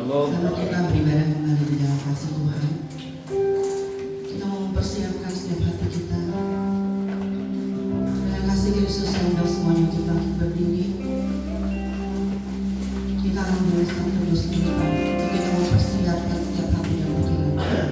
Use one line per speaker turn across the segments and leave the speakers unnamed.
Shalom.
Selamat kita beribadah kembali di dalam kasih Tuhan. Kita mau mempersiapkan setiap hati kita dengan kasih Kristus yang sudah semuanya untuk bangkit berdiri. Kita akan menuliskan terus kita untuk kita mempersiapkan setiap hati dan pikiran.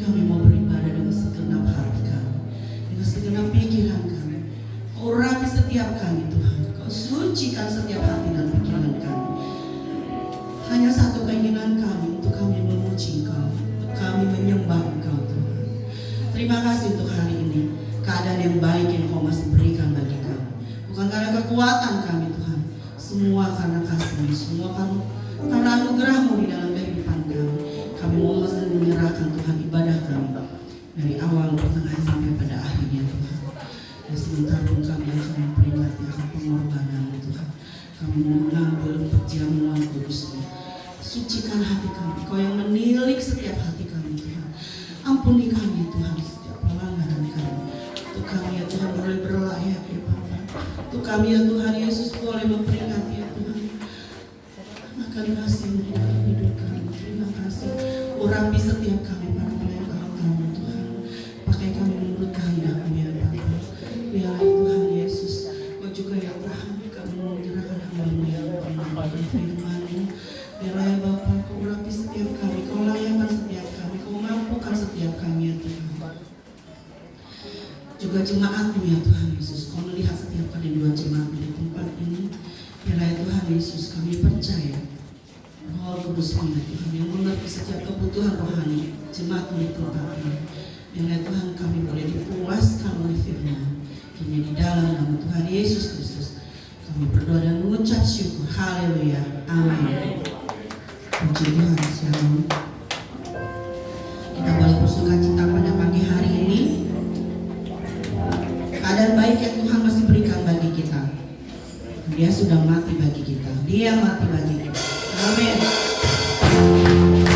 kami mau beribadah dengan segenap hati kami, dengan segenap pikiran kami. Kau urapi setiap kami Tuhan, Kau sucikan setiap hati dan pikiran kami. Hanya satu keinginan kami, untuk kami memuji Engkau, untuk kami menyembah Engkau Tuhan. Terima kasih untuk hari ini, keadaan yang baik yang Kau masih berikan bagi kami. Bukan karena kekuatan kami Tuhan, semua karena kasih-Mu, semua karena anugerah-Mu di dalam kehidupan kami. Kami mau menyerahkan Tuhan ibadah kami dari awal, pertengahan sampai pada akhirnya Tuhan. Dan sementara pun kami akan memperingati akan pengorbanan Tuhan. Kami mau mengambil perjamuan kudus-Mu. Sucikan hati kami, Kau yang menilik setiap hati kami Tuhan. Ampuni kami Tuhan setiap pelanggaran kami. Untuk kami ya Tuhan boleh berlayak ya Bapa. Untuk kami ya Tuhan Yesus boleh memperingati ya Tuhan akan kasih-Mu di dalam hidup kami. Terima kasih. Urapi setiap kami para pelayan-Mu Tuhan. Pakai kami menurut kehendak-Mu ya Bapa. Biarlah Tuhan Yesus, Kau juga ya Tuhan, kami mau menyerahkan hamba-Mu yang mendengarkan firman-Mu. Biarlah ya Bapa, Kau urapi setiap kami, Kau layakkan setiap kami, Kau mampukan setiap kami ya Tuhan. Juga jemaat-Mu ya Tuhan Yesus, Kau melihat setiap kerinduan jemaat di tempat ini. Biarlah ya Tuhan Yesus, kami percaya Roh Kudus-Mu ya Tuhan yang mengerti setiap kebutuhan rohani jemaat-Mu di tempat ini. Biarlah ya Tuhan kami boleh dipuaskan oleh firman. Hanya di dalam nama Tuhan Yesus Kristus kami berdoa dan mengucap syukur. Haleluya. Amin. Puji Tuhan. Shalom. Kita boleh bersuka cita pada pagi hari ini. Keadaan baik yang Tuhan masih berikan bagi kita. Dia sudah mati bagi kita. Dia mati bagi kita. Amin.
Hallelujah.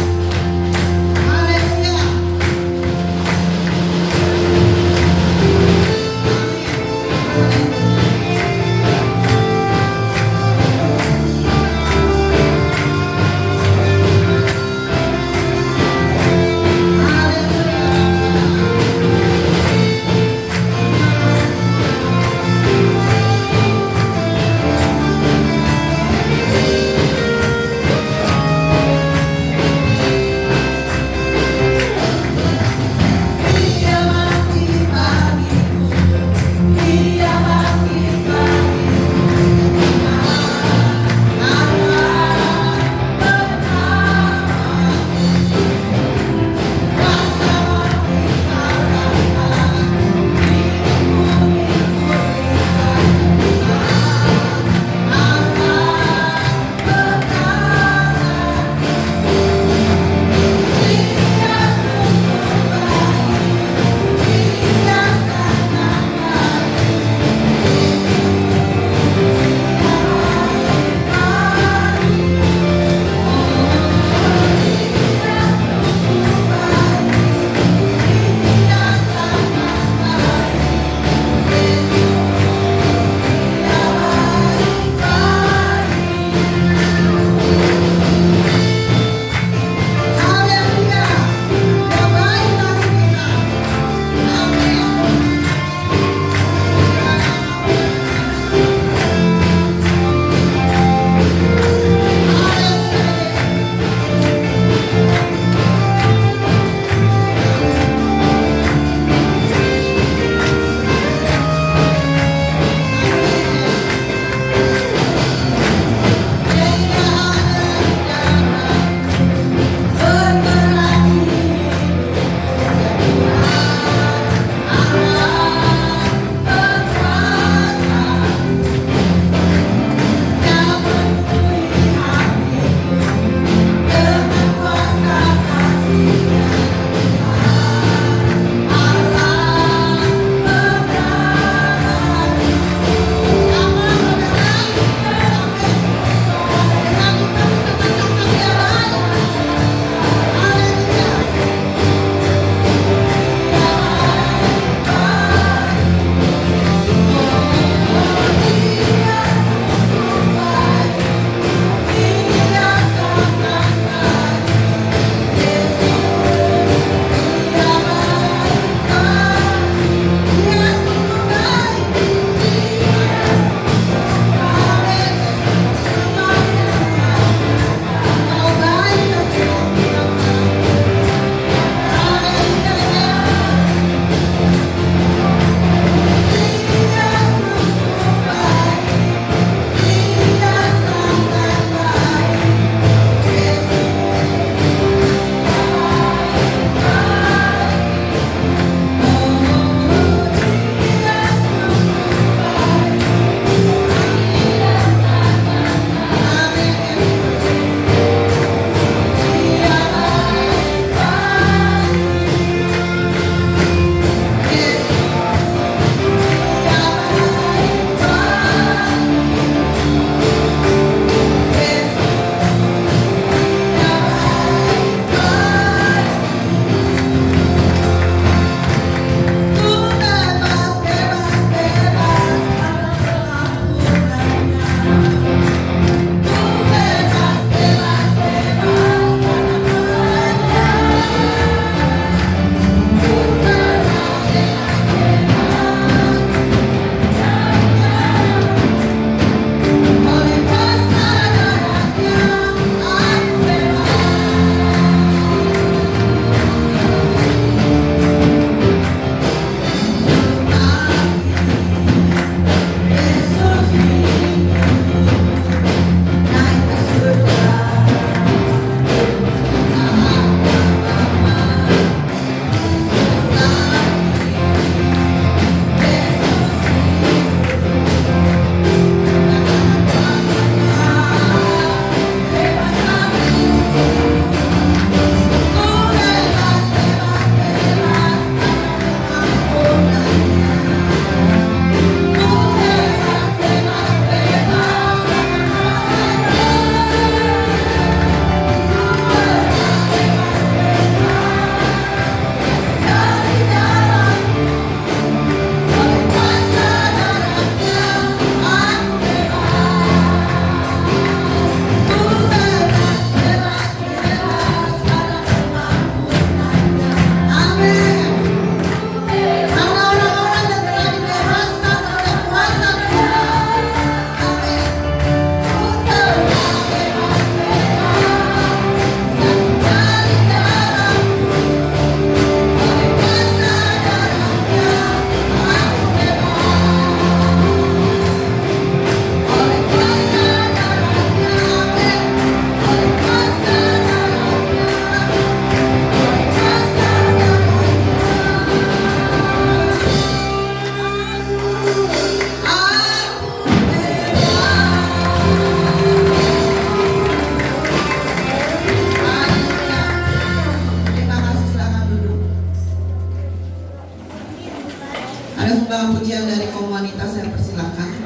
Ada sumbangan pujian dari kaum wanita, saya persilakan.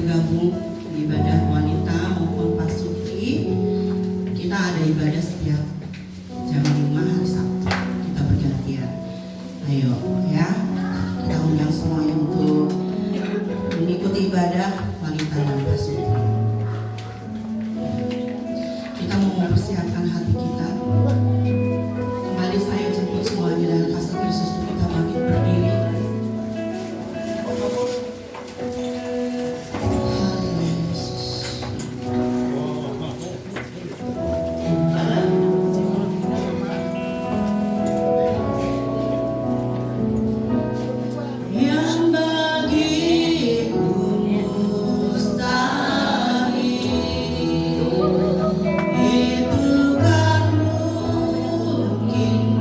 bergabung di ibadah wanita maupun pasuki, kita ada ibadah setiap jam 5 hari Sabtu. Kita bergantian. Ayo ya, kita undang semuanya untuk mengikuti ibadah wanita dan pasuki. Kita mau mempersiapkan hati kita. Kembali saya jemput semuanya dalam kasih Kristus, kita bangkit berdiri.
Itu kan mungkin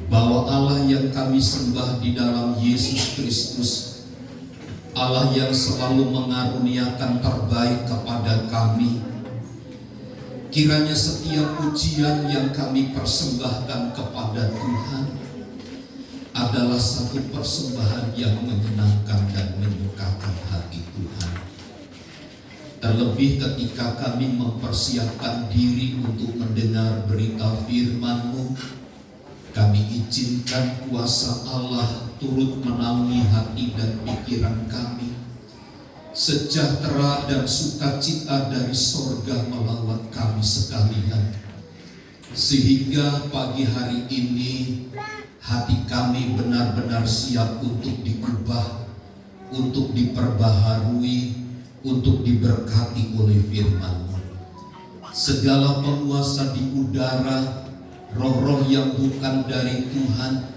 bahwa Allah yang kami sembah di dalam Yesus Kristus, Allah yang selalu mengaruniakan terbaik kepada kami. Kiranya setiap pujian yang kami persembahkan kepada Tuhan adalah satu persembahan yang menyenangkan dan menyukakan hati Tuhan. Terlebih ketika kami mempersiapkan diri untuk mendengar berita firman-Mu, kami izinkan kuasa Allah turut menaungi hati dan pikiran kami. Sejahtera dan sukacita dari sorga melawat kami sekalian, sehingga pagi hari ini hati kami benar-benar siap untuk diubah, untuk diperbaharui, untuk diberkati oleh firman-Mu. Segala penguasa di udara, roh-roh yang bukan dari Tuhan,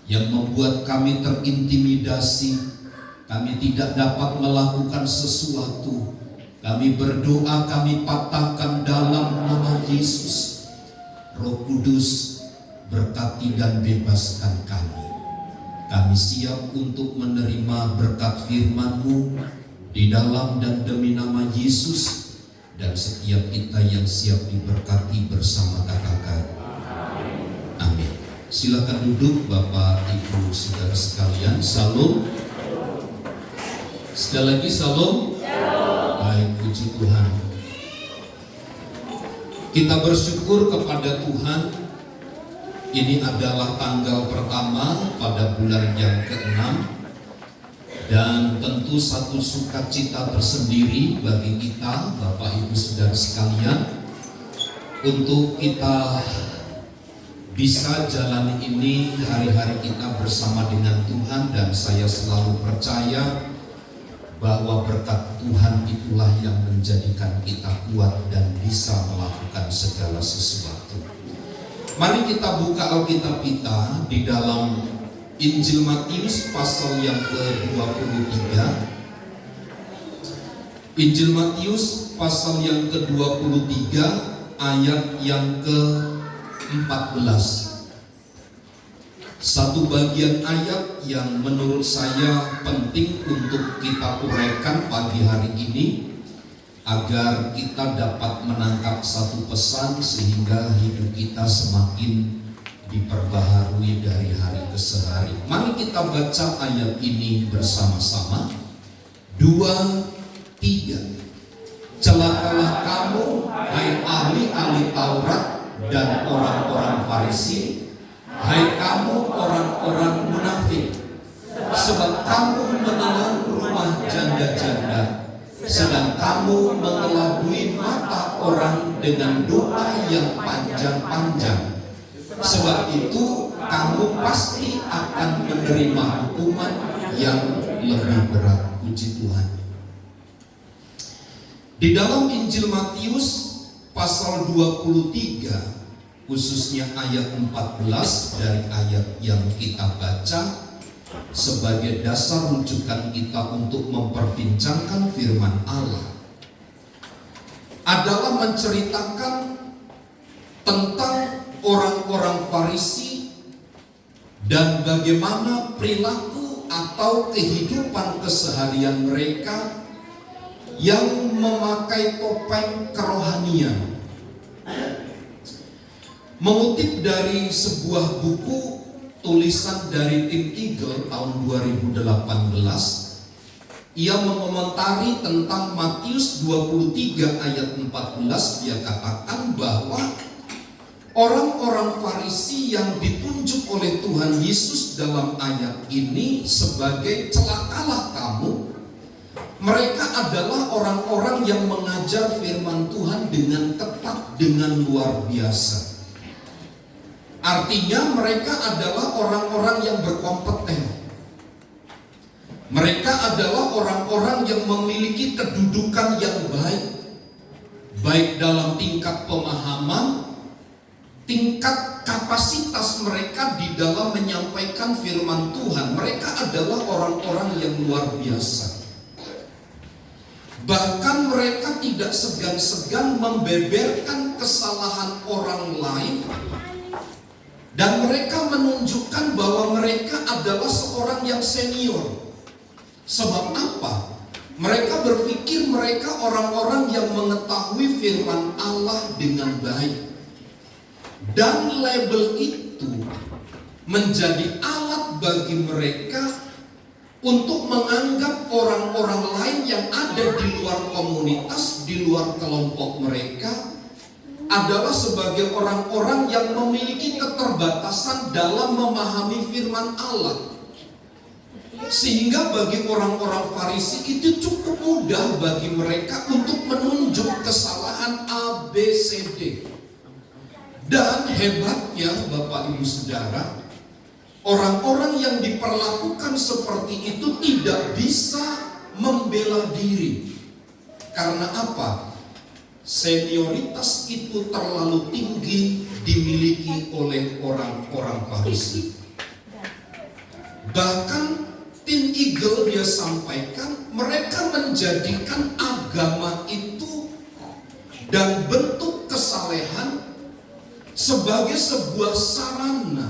yang membuat kami terintimidasi, kami tidak dapat melakukan sesuatu, kami berdoa, kami patahkan dalam nama Yesus. Roh Kudus, berkati dan bebaskan kami. Kami siap untuk menerima berkat firman-Mu di dalam dan demi nama Yesus. Dan setiap kita yang siap diberkati bersama katakan amin. Silakan duduk Bapak Ibu saudara sekalian. Salam. Sekali lagi salam. Baik, puji Tuhan. Kita bersyukur kepada Tuhan. Ini adalah tanggal pertama pada bulan yang ke-6, dan tentu satu sukacita tersendiri bagi kita Bapak Ibu saudara sekalian untuk kita bisa jalani ini hari-hari kita bersama dengan Tuhan. Dan saya selalu percaya bahwa berkat Tuhan itulah yang menjadikan kita kuat dan bisa melakukan segala sesuatu. Mari kita buka Alkitab kita di dalam Injil Matius pasal yang ke-23. Injil Matius pasal yang ke-23 ayat yang ke-14. Satu bagian ayat yang menurut saya penting untuk kita uraikan pagi hari ini, agar kita dapat menangkap satu pesan sehingga hidup kita semakin diperbaharui dari hari ke hari. Mari kita baca ayat ini bersama-sama. 2, 3. Celakalah kamu, hai ahli-ahli Taurat dan orang-orang Farisi, hai kamu orang-orang munafik, sebab kamu menelan rumah janda-janda, sedang kamu mengelabui mata orang dengan doa yang panjang-panjang. Sebab itu kamu pasti akan menerima hukuman yang lebih berat. Puji Tuhan. Di dalam Injil Matius pasal 23, khususnya ayat 14 dari ayat yang kita baca sebagai dasar rujukan kita untuk memperbincangkan firman Allah, adalah menceritakan tentang orang-orang Farisi dan bagaimana perilaku atau kehidupan keseharian mereka yang memakai topeng kerohanian. Mengutip dari sebuah buku tulisan dari tim Eagle tahun 2018, ia mengomentari tentang Matius 23 ayat 14. Dia katakan bahwa orang-orang Farisi yang ditunjuk oleh Tuhan Yesus dalam ayat ini sebagai celakalah kamu, mereka adalah orang-orang yang mengajar firman Tuhan dengan ketat, dengan luar biasa. Artinya mereka adalah orang-orang yang berkompeten. Mereka adalah orang-orang yang memiliki kedudukan yang baik dalam tingkat pemahaman, tingkat kapasitas mereka di dalam menyampaikan firman Tuhan. Mereka adalah orang-orang yang luar biasa. Bahkan mereka tidak segan-segan membeberkan kesalahan orang lain, dan mereka menuntut menunjukkan bahwa mereka adalah seorang yang senior. Sebab apa? Mereka berpikir mereka orang-orang yang mengetahui firman Allah dengan baik. Dan label itu menjadi alat bagi mereka untuk menganggap orang-orang lain yang ada di luar komunitas, di luar kelompok mereka adalah sebagai orang-orang yang memiliki keterbatasan dalam memahami firman Allah. Sehingga bagi orang-orang Farisi itu cukup mudah bagi mereka untuk menunjuk kesalahan A, B, C, D. Dan hebatnya Bapak Ibu Saudara, orang-orang yang diperlakukan seperti itu tidak bisa membela diri. Karena apa? Senioritas itu terlalu tinggi dimiliki oleh orang-orang Farisi. Bahkan Tim Eagle dia sampaikan, mereka menjadikan agama itu dan bentuk kesalehan sebagai sebuah sarana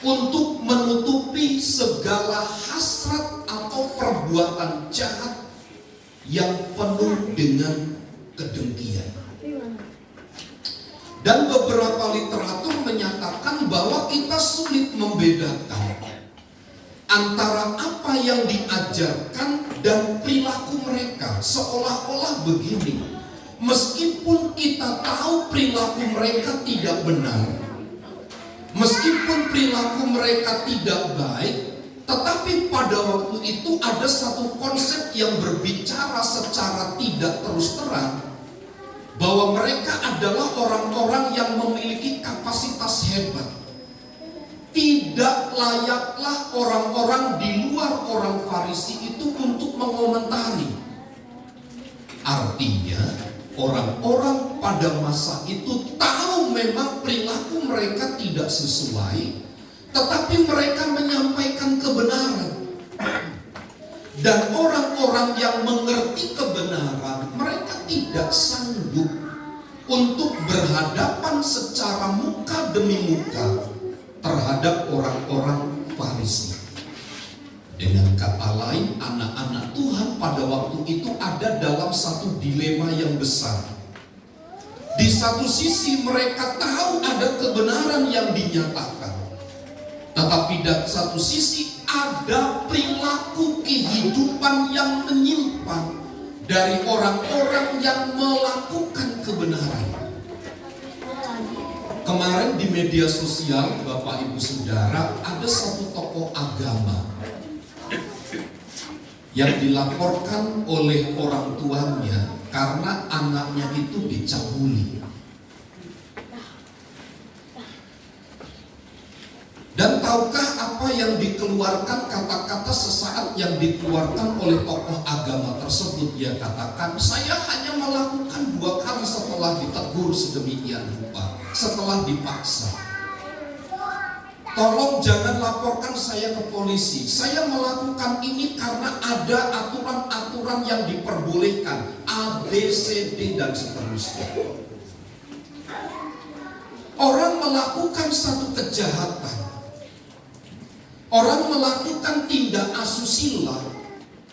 untuk menutupi segala hasrat atau perbuatan jahat yang penuh dengan kedengkian. Dan beberapa literatur menyatakan bahwa kita sulit membedakan antara apa yang diajarkan dan perilaku mereka. Seolah-olah begini, meskipun kita tahu perilaku mereka tidak benar, meskipun perilaku mereka tidak baik, tetapi pada waktu itu ada satu konsep yang berbicara secara tidak terus terang bahwa mereka adalah orang-orang yang memiliki kapasitas hebat. Tidak layaklah orang-orang di luar orang Farisi itu untuk mengomentari. Artinya orang-orang pada masa itu tahu memang perilaku mereka tidak sesuai, tetapi mereka menyampaikan kebenaran. Dan orang-orang yang mengerti kebenaran, mereka tidak sanggup untuk berhadapan secara muka demi muka terhadap orang-orang Farisi. Dengan kata lain, anak-anak Tuhan pada waktu itu ada dalam satu dilema yang besar. Di satu sisi mereka tahu ada kebenaran yang dinyatakan, tetapi di satu sisi ada perilaku kehidupan yang menyimpang dari orang-orang yang melakukan kebenaran. Kemarin di media sosial, Bapak Ibu Saudara, ada satu tokoh agama yang dilaporkan oleh orang tuanya karena anaknya itu dicabuli. Dan tahukah apa yang dikeluarkan, kata-kata sesaat yang dikeluarkan oleh tokoh agama tersebut? Dia katakan, saya hanya melakukan 2 kali setelah ditegur sedemikian rupa, setelah dipaksa. Tolong jangan laporkan saya ke polisi. Saya melakukan ini karena ada aturan-aturan yang diperbolehkan, A, B, C, D, dan seterusnya. Orang melakukan satu kejahatan, orang melakukan tindak asusila,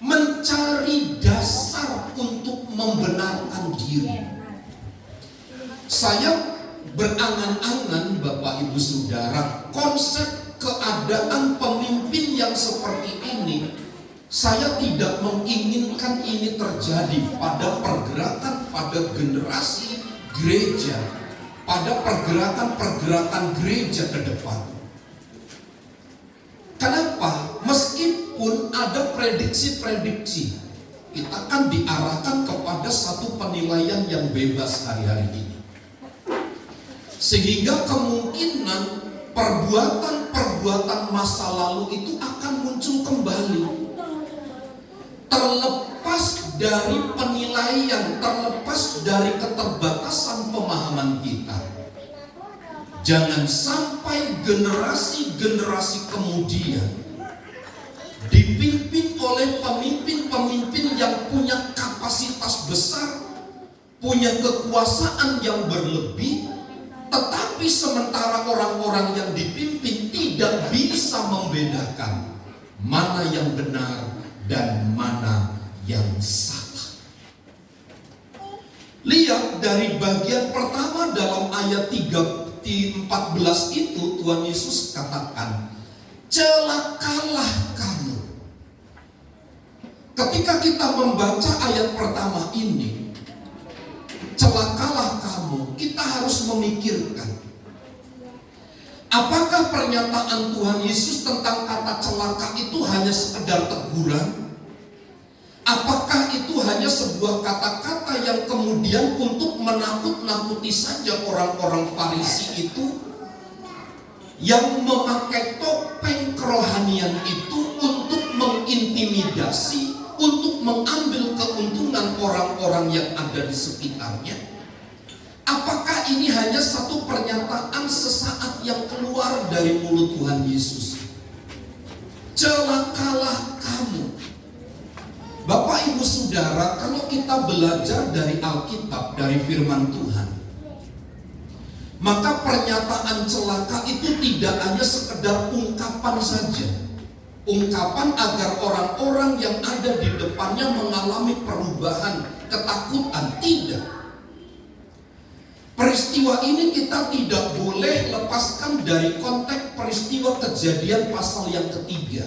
mencari dasar untuk membenarkan diri. Saya berangan-angan Bapak Ibu Saudara, konsep keadaan pemimpin yang seperti ini, saya tidak menginginkan ini terjadi pada pergerakan, pada generasi gereja, pada pergerakan-pergerakan gereja ke depan. Kenapa? Meskipun ada prediksi-prediksi, kita akan diarahkan kepada satu penilaian yang bebas hari-hari ini. Sehingga kemungkinan perbuatan-perbuatan masa lalu itu akan muncul kembali. Terlepas dari penilaian, terlepas dari keterbatasan pemahaman kita. Jangan sampai generasi-generasi kemudian dipimpin oleh pemimpin-pemimpin yang punya kapasitas besar, punya kekuasaan yang berlebih, tetapi sementara orang-orang yang dipimpin tidak membedakan mana yang benar dan mana yang salah. Lihat dari bagian pertama dalam ayat 14 itu, Tuhan Yesus katakan, celakalah kamu. Ketika kita membaca ayat pertama ini, celakalah kamu, kita harus memikirkan, apakah pernyataan Tuhan Yesus tentang kata celaka itu hanya sekedar teguran? Apakah itu hanya sebuah kata-kata yang kemudian untuk menakut-nakuti saja orang-orang Farisi itu, yang memakai topeng kerohanian itu untuk mengintimidasi, untuk mengambil keuntungan orang-orang yang ada di sekitarnya? Apakah ini hanya satu pernyataan sesaat yang keluar dari mulut Tuhan Yesus? Celakalah kamu. Bapak Ibu Saudara, kalau kita belajar dari Alkitab, dari firman Tuhan, maka pernyataan celaka itu tidak hanya sekedar ungkapan saja. Ungkapan agar orang-orang yang ada di depannya mengalami perubahan, ketakutan. Tidak. Peristiwa ini kita tidak boleh lepaskan dari konteks peristiwa Kejadian pasal yang ketiga.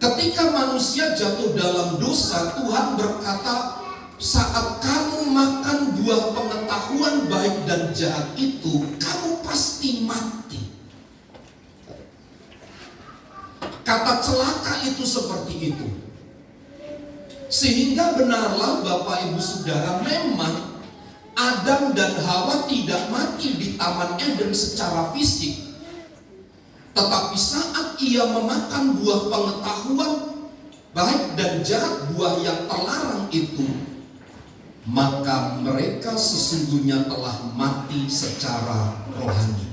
Ketika manusia jatuh dalam dosa, Tuhan berkata, saat kamu makan buah pengetahuan baik dan jahat itu, kamu pasti mati. Kata celaka itu seperti itu. Sehingga benarlah Bapak Ibu Saudara, memang Adam dan Hawa tidak mati di Taman Eden secara fisik. Tetapi saat ia memakan buah pengetahuan baik dan jahat, buah yang terlarang itu, maka mereka sesungguhnya telah mati secara rohani.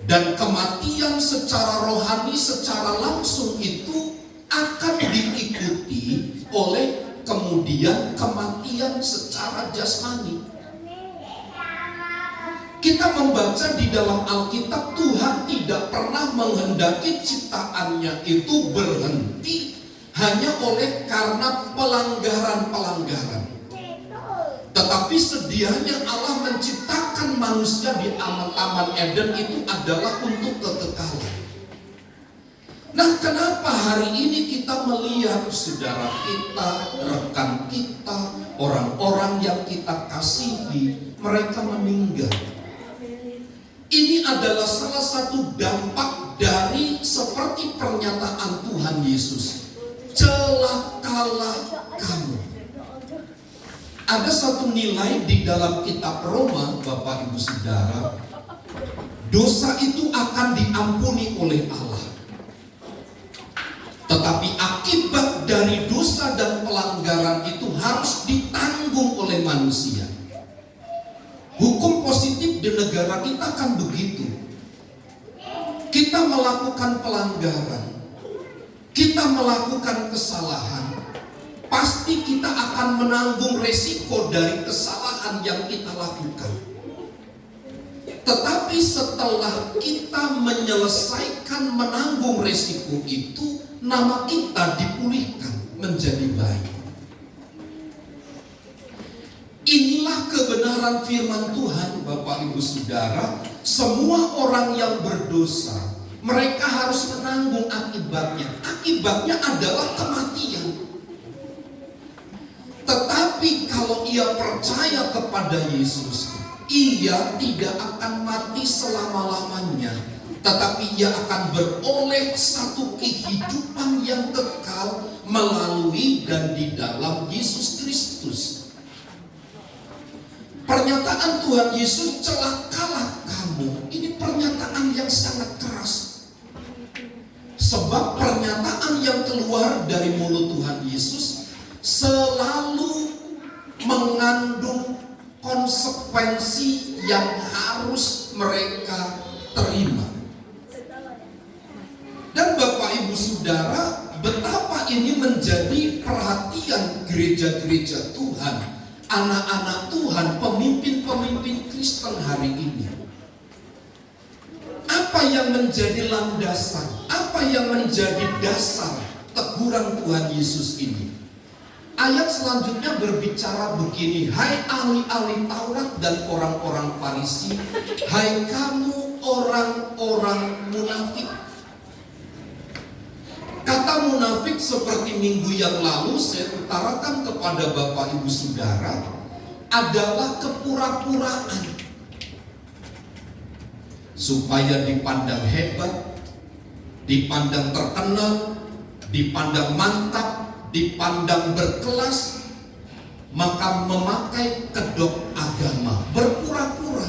Dan kematian secara rohani, secara langsung itu akan diikuti oleh kemudian kematian secara jasmani. Kita membaca di dalam Alkitab, Tuhan tidak pernah menghendaki ciptaannya itu berhenti hanya oleh karena pelanggaran-pelanggaran. Tetapi sedianya Allah menciptakan manusia di Taman Eden itu adalah untuk kekekalan. Nah, kenapa hari ini kita melihat saudara kita, rekan kita, orang-orang yang kita kasihi, mereka meninggal? Ini adalah salah satu dampak dari seperti pernyataan Tuhan Yesus, celakalah kamu. Ada satu nilai di dalam kitab Roma, Bapak Ibu Saudara, dosa itu akan diampuni oleh Allah. Tetapi akibat dari dosa dan pelanggaran itu harus ditanggung oleh manusia. Hukum positif di negara kita kan begitu. Kita melakukan pelanggaran, kita melakukan kesalahan, pasti kita akan menanggung resiko dari kesalahan yang kita lakukan. Tetapi setelah kita menyelesaikan menanggung resiko itu, nama kita dipulihkan menjadi baik. Inilah kebenaran firman Tuhan, Bapak Ibu Saudara. Semua orang yang berdosa, mereka harus menanggung akibatnya. Akibatnya adalah kematian. Tetapi kalau ia percaya kepada Yesus, ia tidak akan mati selama-lamanya, tetapi ia akan beroleh satu kehidupan yang kekal melalui dan di dalam Yesus Kristus. Pernyataan Tuhan Yesus, celakalah kamu, ini pernyataan yang sangat keras. Sebab pernyataan yang keluar dari mulut Tuhan Yesus selalu mengandung konsekuensi yang harus mereka terima. Dan Bapak Ibu Saudara, betapa ini menjadi perhatian gereja-gereja Tuhan, anak-anak Tuhan, pemimpin-pemimpin Kristen hari ini. Apa Apa yang menjadi landasan? Apa yang menjadi dasar teguran Tuhan Yesus ini? Ayat selanjutnya berbicara begini, hai ahli-ahli Taurat dan orang-orang Farisi, hai kamu orang-orang munafik. Kata munafik seperti minggu yang lalu saya utarakan kepada Bapak Ibu Saudara adalah kepura-puraan supaya dipandang hebat, dipandang terkenal, dipandang mantap, dipandang berkelas, maka memakai kedok agama, berpura-pura.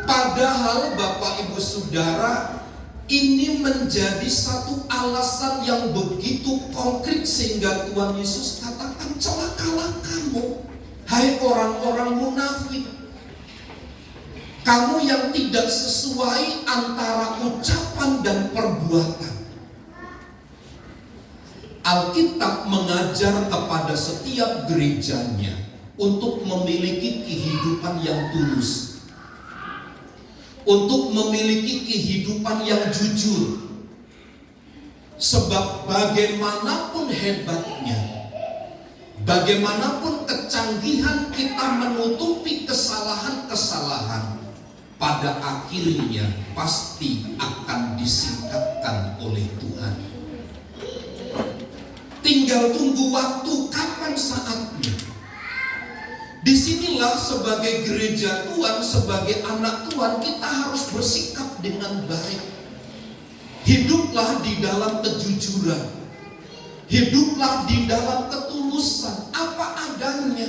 Padahal Bapak Ibu Saudara, ini menjadi satu alasan yang begitu konkret sehingga Tuhan Yesus katakan, celakalah kamu, hai orang-orang munafik. Kamu yang tidak sesuai antara ucapan dan perbuatan. Alkitab mengajar kepada setiap gerejanya untuk memiliki kehidupan yang tulus, untuk memiliki kehidupan yang jujur. Sebab bagaimanapun hebatnya, bagaimanapun kecanggihan kita menutupi kesalahan-kesalahan, pada akhirnya pasti akan disingkapkan oleh Tuhan. Tinggal tunggu waktu kapan saatnya. Disinilah sebagai gereja Tuhan, sebagai anak Tuhan, kita harus bersikap dengan baik. Hiduplah di dalam kejujuran, hiduplah di dalam ketulusan, apa adanya.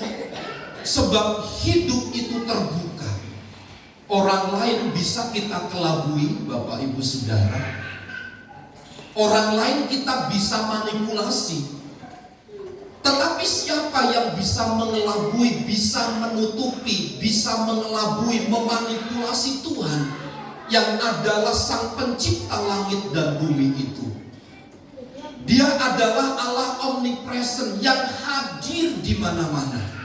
Sebab hidup itu terbuka. Orang lain bisa kita kelabui, Bapak Ibu Saudara. Orang lain kita bisa manipulasi. Tetapi siapa yang bisa mengelabui, bisa menutupi, bisa mengelabui, memanipulasi Tuhan yang adalah Sang Pencipta langit dan bumi itu? Dia adalah Allah omnipresent yang hadir di mana-mana.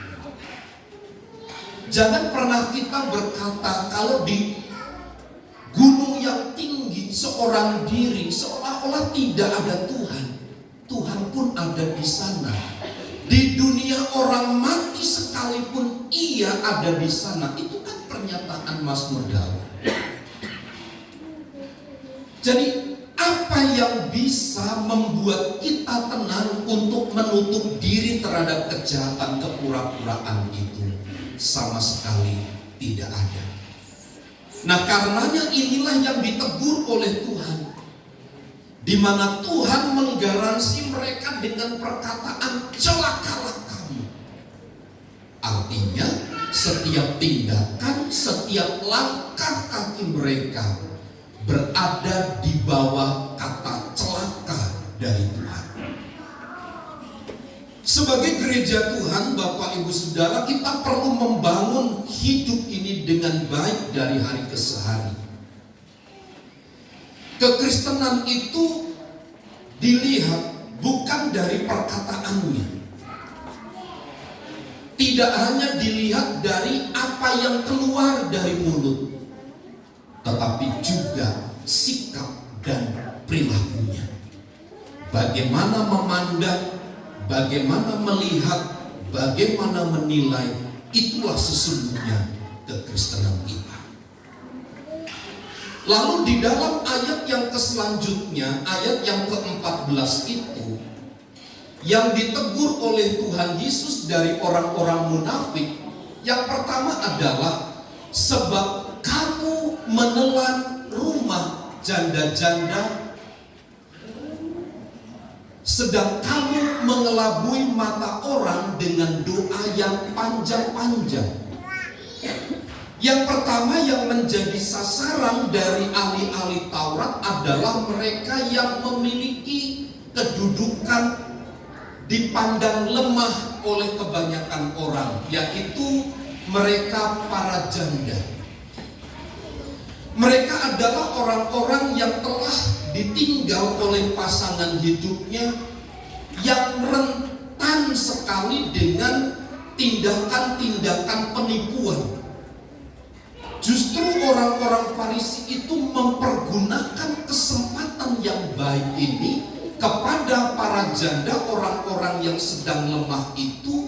Jangan pernah kita berkata kalau di gunung yang tinggi seorang diri seolah-olah tidak ada Tuhan. Tuhan pun ada di sana. Di dunia orang mati sekalipun ia ada di sana. Itu kan pernyataan Mazmur Daud. Jadi apa yang bisa membuat kita tenang untuk menutup diri terhadap kejahatan kepura-puraan itu? Sama sekali tidak ada. Nah, karenanya inilah yang ditegur oleh Tuhan, di mana Tuhan menggaransi mereka dengan perkataan celakalah kamu. Artinya setiap tindakan, setiap langkah kaki mereka berada di bawah kata celaka dari Tuhan. Sebagai gereja Tuhan, Bapak Ibu Saudara, kita perlu membangun hidup ini dengan baik dari hari ke hari. Kekristenan itu dilihat bukan dari perkataannya, tidak hanya dilihat dari apa yang keluar dari mulut, tetapi juga sikap dan perilakunya. Bagaimana memandang, bagaimana melihat, bagaimana menilai, itulah sesungguhnya kekristenan kita. Lalu di dalam ayat yang selanjutnya, ayat yang ke-14 itu, yang ditegur oleh Tuhan Yesus dari orang-orang munafik, yang pertama adalah sebab kamu menelan rumah janda-janda, sedang kamu mengelabui mata orang dengan doa yang panjang-panjang. Yang pertama yang menjadi sasaran dari ahli-ahli Taurat adalah mereka yang memiliki kedudukan dipandang lemah oleh kebanyakan orang, yaitu mereka para janda. Mereka adalah orang-orang yang telah ditinggal oleh pasangan hidupnya, yang rentan sekali dengan tindakan-tindakan penipuan. Justru orang-orang Farisi itu mempergunakan kesempatan yang baik ini kepada para janda, orang-orang yang sedang lemah itu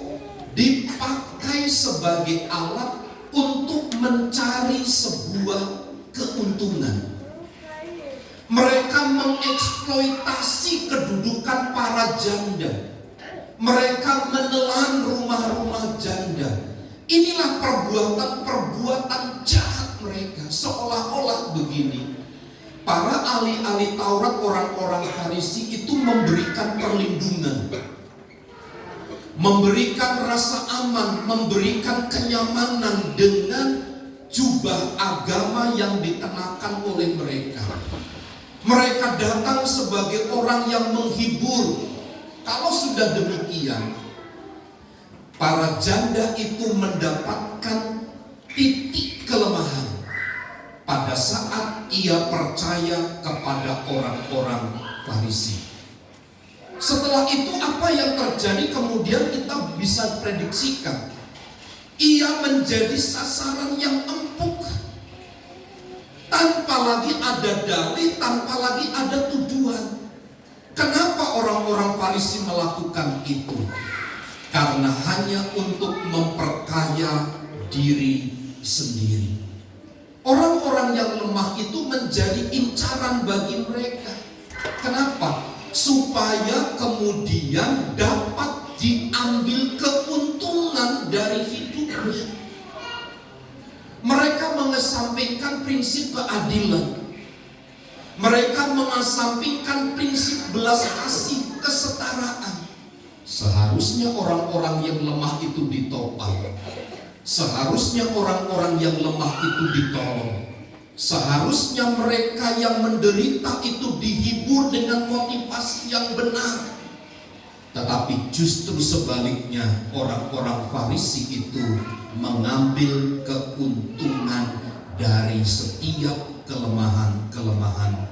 dipakai sebagai alat untuk mencari sebuah keuntungan. Mereka mengeksploitasi kedudukan para janda. Mereka menelan rumah-rumah janda. Inilah perbuatan-perbuatan jahat mereka. Seolah-olah begini, para ahli-ahli Taurat, orang-orang Farisi itu memberikan perlindungan, memberikan rasa aman, memberikan kenyamanan dengan jubah agama yang dikenakan oleh mereka. Mereka datang sebagai orang yang menghibur. Kalau sudah demikian, para janda itu mendapatkan titik kelemahan pada saat ia percaya kepada orang-orang Farisi. Setelah itu apa yang terjadi kemudian kita bisa prediksikan. Ia menjadi sasaran yang empuk. Tanpa lagi ada dalih, tanpa lagi ada tuduhan. Kenapa orang-orang Farisi melakukan itu? Karena hanya untuk memperkaya diri sendiri. Orang-orang yang lemah itu menjadi incaran bagi mereka. Kenapa? Supaya kemudian dapat diambil keuntungan dari hidupnya. Mereka mengesampingkan prinsip keadilan. Mereka mengesampingkan prinsip belas kasih, kesetaraan. Seharusnya orang-orang yang lemah itu ditopang. Seharusnya orang-orang yang lemah itu ditolong. Seharusnya mereka yang menderita itu dihibur dengan motivasi yang benar. Tetapi justru sebaliknya, orang-orang Farisi itu mengambil keuntungan dari setiap kelemahan-kelemahan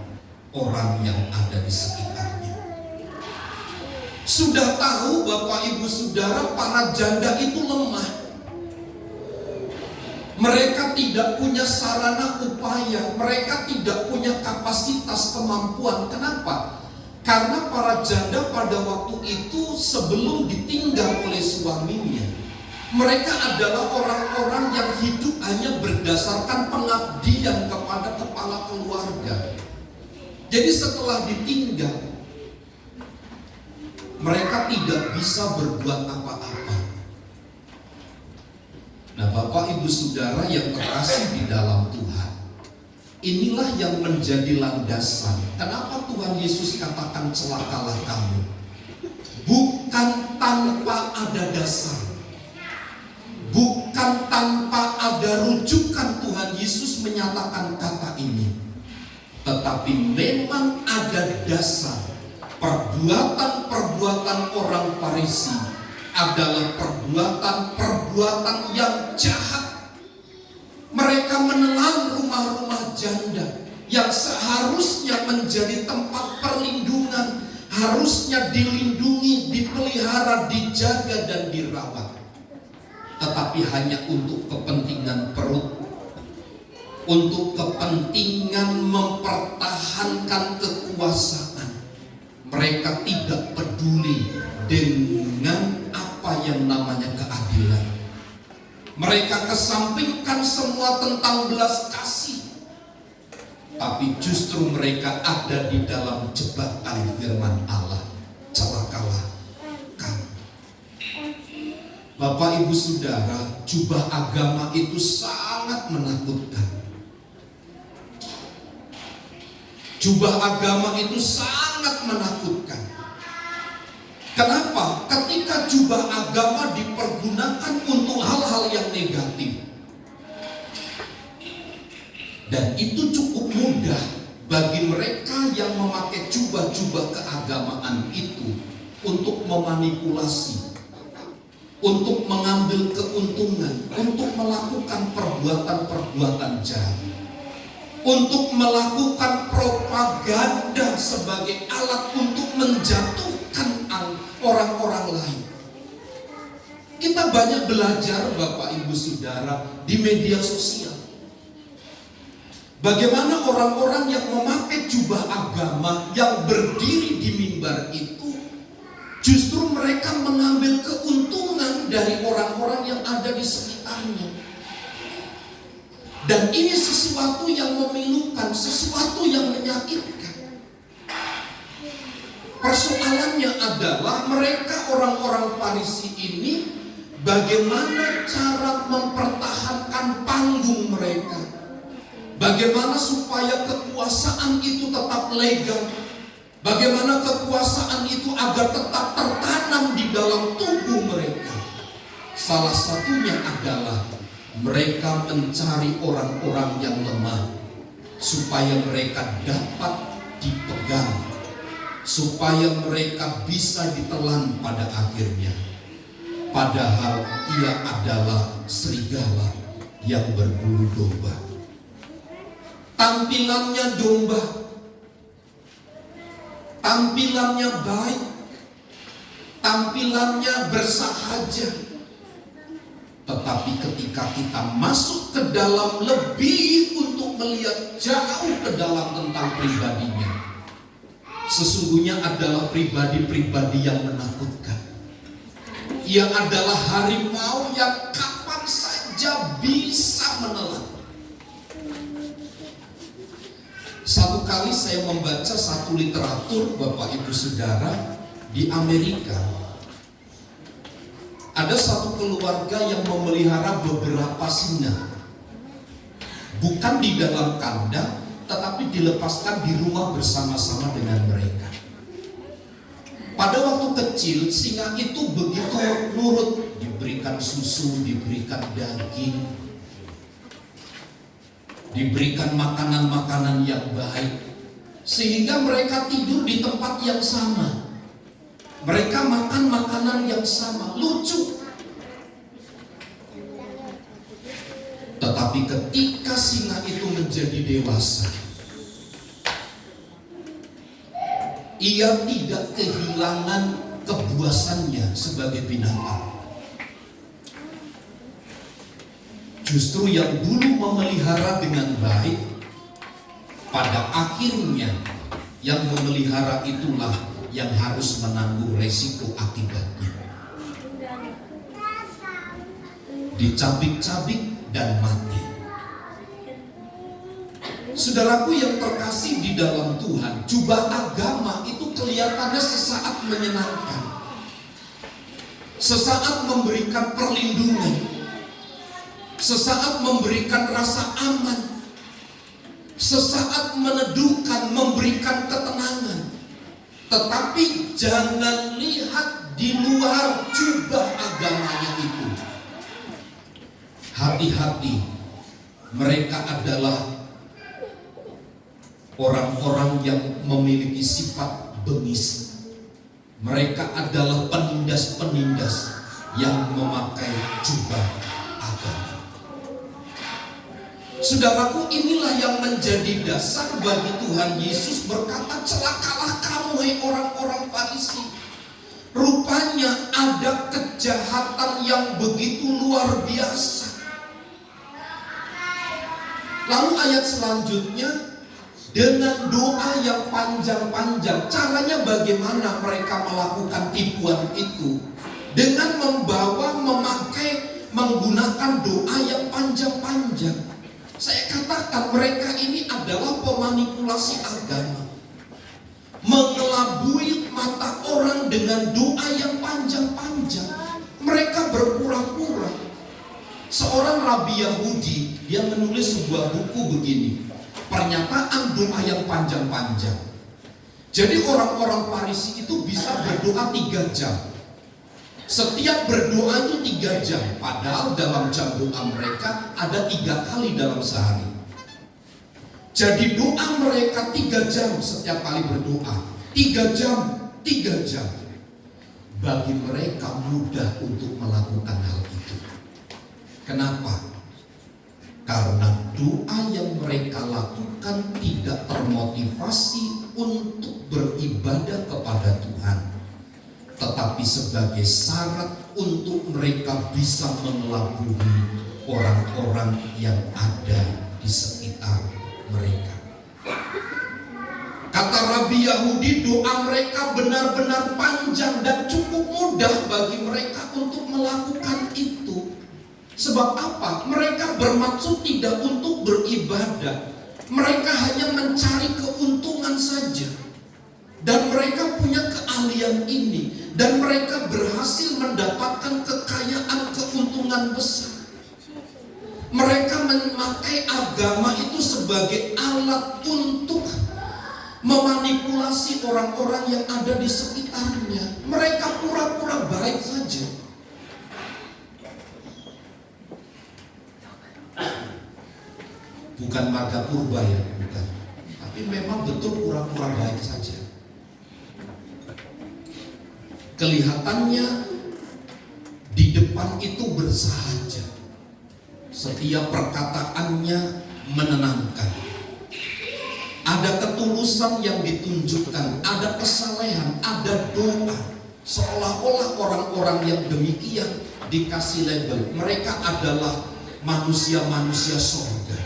orang yang ada di sekitarnya. Sudah tahu Bapak Ibu Saudara, para janda itu lemah. Mereka tidak punya sarana upaya, mereka tidak punya kapasitas kemampuan. Kenapa? Karena para janda pada waktu itu sebelum ditinggal oleh suaminya, mereka adalah orang-orang yang hidup hanya berdasarkan pengabdian kepada kepala keluarga. Jadi setelah ditinggal, mereka tidak bisa berbuat apa-apa. Nah, Bapak Ibu Saudara yang terkasih di dalam Tuhan, inilah yang menjadi landasan. Kenapa Tuhan Yesus katakan celakalah kamu? Bukan tanpa ada dasar, bukan tanpa ada rujukan Tuhan Yesus menyatakan kata ini, tetapi memang ada dasar. Perbuatan-perbuatan orang Farisi adalah perbuatan-perbuatan yang jahat. Mereka menelan rumah-rumah janda yang seharusnya menjadi tempat perlindungan, harusnya dilindungi, dipelihara, dijaga dan dirawat. Tetapi hanya untuk kepentingan perut, untuk kepentingan mempertahankan kekuasaan. Mereka tidak peduli dengan apa yang namanya keadilan. Mereka kesampingkan semua tentang belas kasih, tapi justru mereka ada di dalam jebakan firman Allah. Celakalah kamu. Bapak Ibu Saudara, jubah agama itu sangat menakutkan. Jubah agama itu sangat menakutkan. Kenapa? Ketika jubah agama dipergunakan untuk hal-hal yang negatif, dan itu cukup mudah bagi mereka yang memakai jubah-jubah keagamaan itu untuk memanipulasi, untuk mengambil keuntungan, untuk melakukan perbuatan-perbuatan jahat, untuk melakukan propaganda sebagai alat untuk menjatuhkan orang-orang lain. Kita banyak belajar Bapak Ibu Saudara di media sosial. Bagaimana orang-orang yang memakai jubah agama yang berdiri di mimbar itu justru mereka mengambil keuntungan dari orang-orang yang ada di sekitarnya. Dan ini sesuatu yang memilukan, sesuatu yang menyakitkan. Persoalannya adalah mereka orang-orang Farisi ini bagaimana cara mempertahankan panggung mereka. Bagaimana supaya kekuasaan itu tetap legal. Bagaimana kekuasaan itu agar tetap tertanam di dalam tubuh mereka. Salah satunya adalah mereka mencari orang-orang yang lemah supaya mereka dapat dipegang, supaya mereka bisa ditelan pada akhirnya. Padahal ia adalah serigala yang berbulu domba. Tampilannya domba, tampilannya baik, tampilannya bersahaja. Tetapi ketika kita masuk ke dalam lebih untuk melihat jauh ke dalam tentang pribadinya, sesungguhnya adalah pribadi-pribadi yang menakutkan. Ia adalah harimau yang kapan saja bisa menelan. Satu kali saya membaca satu literatur, Bapak Ibu Saudara, di Amerika. Ada satu keluarga yang memelihara beberapa singa. Bukan di dalam kandang, tetapi dilepaskan di rumah bersama-sama dengan mereka. Pada waktu kecil, singa itu begitu nurut, diberikan susu, diberikan daging, diberikan makanan-makanan yang baik, sehingga mereka tidur di tempat yang sama, mereka makan makanan yang sama, lucu. Tetapi ketika singa itu menjadi dewasa, ia tidak kehilangan kebuasannya sebagai binatang. Justru yang dulu memelihara dengan baik, pada akhirnya yang memelihara itulah yang harus menanggung resiko akibatnya. Dicabik-cabik dan mati. Saudaraku yang terkasih di dalam Tuhan, jubah agama itu kelihatannya sesaat menyenangkan, sesaat memberikan perlindungan, sesaat memberikan rasa aman, sesaat meneduhkan, memberikan ketenangan. Tetapi jangan lihat di luar jubah agamanya itu. Hati-hati, mereka adalah orang-orang yang memiliki sifat bengis. Mereka adalah penindas-penindas yang memakai jubah agama. Saudaraku, inilah yang menjadi dasar bagi Tuhan Yesus berkata, celakalah kamu hai orang-orang Farisi. Rupanya ada kejahatan yang begitu luar biasa. Lalu ayat selanjutnya, dengan doa yang panjang-panjang. Caranya bagaimana mereka melakukan tipuan itu? Dengan menggunakan doa yang panjang-panjang. Saya katakan mereka ini adalah pemanipulasi agama, mengelabui mata orang dengan doa yang panjang-panjang. Mereka berpura-pura. Seorang rabi Yahudi, dia menulis sebuah buku begini, pernyataan doa yang panjang-panjang. Jadi orang-orang Farisi itu bisa berdoa 3 jam. Setiap berdoa itu 3 jam. Padahal dalam jam doa mereka ada 3 kali dalam sehari. Jadi doa mereka 3 jam setiap kali berdoa. 3 jam, 3 jam. Bagi mereka mudah untuk melakukan hal itu. Kenapa? Karena doa yang mereka lakukan tidak termotivasi untuk beribadah kepada Tuhan, tetapi sebagai syarat untuk mereka bisa mengelabui orang-orang yang ada di sekitar mereka. Kata Rabi Yahudi, doa mereka benar-benar panjang dan cukup mudah bagi mereka untuk melakukan itu. Sebab apa? Mereka bermaksud tidak untuk beribadah. Mereka hanya mencari keuntungan saja. Dan mereka punya keahlian ini. Dan mereka berhasil mendapatkan kekayaan, keuntungan besar. Mereka memakai agama itu sebagai alat untuk memanipulasi orang-orang yang ada di sekitarnya. Mereka pura-pura baik saja. Bukan marga purba ya, bukan. Tapi memang betul pura-pura baik saja. Kelihatannya di depan itu bersahaja. Setiap perkataannya menenangkan. Ada ketulusan yang ditunjukkan, ada kesalehan, ada doa. Seolah-olah orang-orang yang demikian dikasih label. Mereka adalah manusia-manusia surga.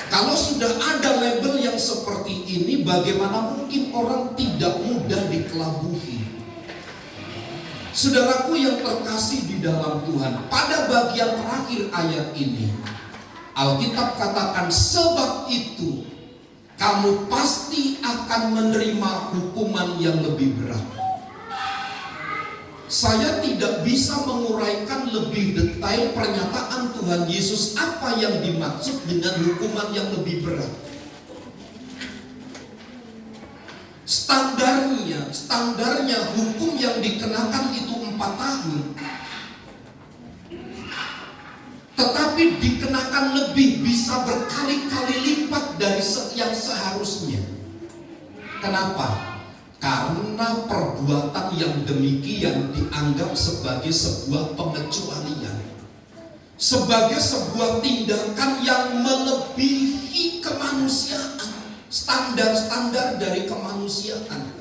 Kalau sudah ada label yang seperti ini, bagaimana mungkin orang tidak mudah dikelabuhi? Saudaraku yang terkasih di dalam Tuhan, pada bagian terakhir ayat ini, Alkitab katakan, sebab itu kamu pasti akan menerima hukuman yang lebih berat. Saya tidak bisa menguraikan lebih detail pernyataan Tuhan Yesus apa yang dimaksud dengan hukuman yang lebih berat. Standarnya hukum yang dikenakan itu 4 tahun. Tetapi dikenakan lebih, bisa berkali-kali lipat dari yang seharusnya. Kenapa? Karena perbuatan yang demikian dianggap sebagai sebuah pengecualian, sebagai sebuah tindakan yang melebihi kemanusiaan, standar-standar dari kemanusiaan.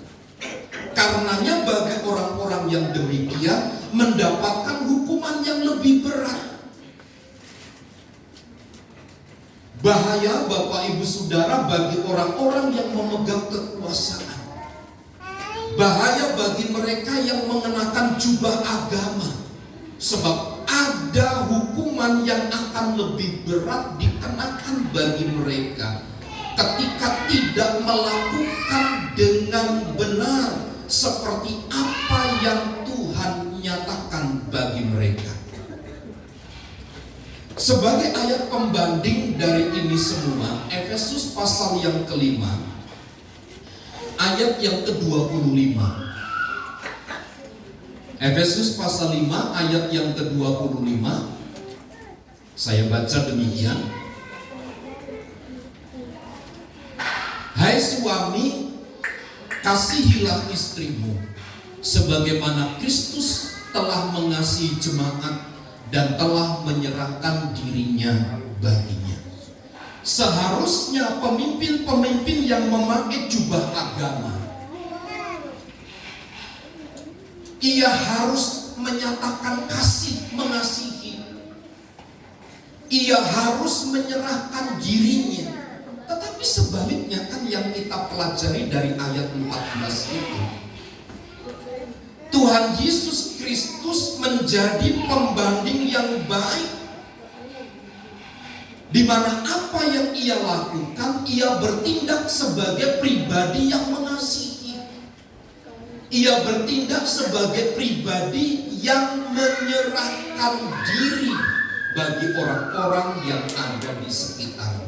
Karenanya bagi orang-orang yang demikian mendapatkan hukuman yang lebih berat. Bahaya Bapak Ibu Saudara bagi orang-orang yang memegang kekuasaan. Bahaya bagi mereka yang mengenakan jubah agama. Sebab ada hukuman yang akan lebih berat dikenakan bagi mereka ketika tidak melakukan dengan benar seperti apa yang Tuhan nyatakan bagi mereka. Sebagai ayat pembanding dari ini semua, Efesus pasal yang kelima, ayat yang ke-25. Efesus pasal 5 ayat yang ke-25. Saya baca demikian. Hai suami, kasihilah istrimu sebagaimana Kristus telah mengasihi jemaat dan telah menyerahkan dirinya baginya. Seharusnya pemimpin-pemimpin yang memakai jubah agama, ia harus menyatakan kasih, mengasihi. Ia harus menyerahkan dirinya. Tetapi sebaliknya kan yang kita pelajari dari ayat 14 itu, Tuhan Yesus Kristus menjadi pembanding yang baik, di mana apa yang ia lakukan, ia bertindak sebagai pribadi yang mengasihi. Ia bertindak sebagai pribadi yang menyerahkan diri bagi orang-orang yang ada di sekitarnya.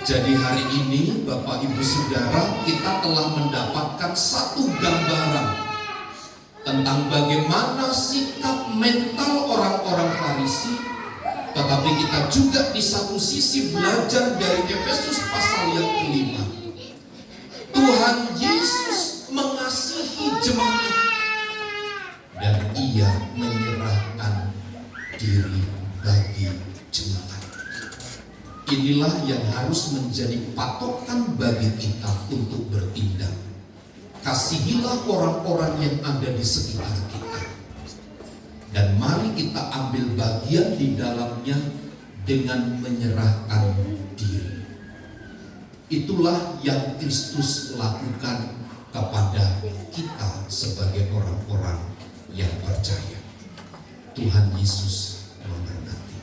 Jadi hari ini Bapak Ibu Saudara, kita telah mendapatkan satu gambaran tentang bagaimana sikap mental orang-orang Farisi. Tetapi kita juga di satu sisi belajar dari Efesus pasal yang kelima. Tuhan Yesus mengasihi jemaat dan ia menyerahkan diri bagi jemaat. Inilah yang harus menjadi patokan bagi kita untuk bertindak. Kasihilah orang-orang yang ada di sekitar kita, dan mari kita ambil bagian di dalamnya dengan menyerahkan diri. Itulah yang Kristus lakukan kepada kita sebagai orang-orang yang percaya. Tuhan Yesus memberkati.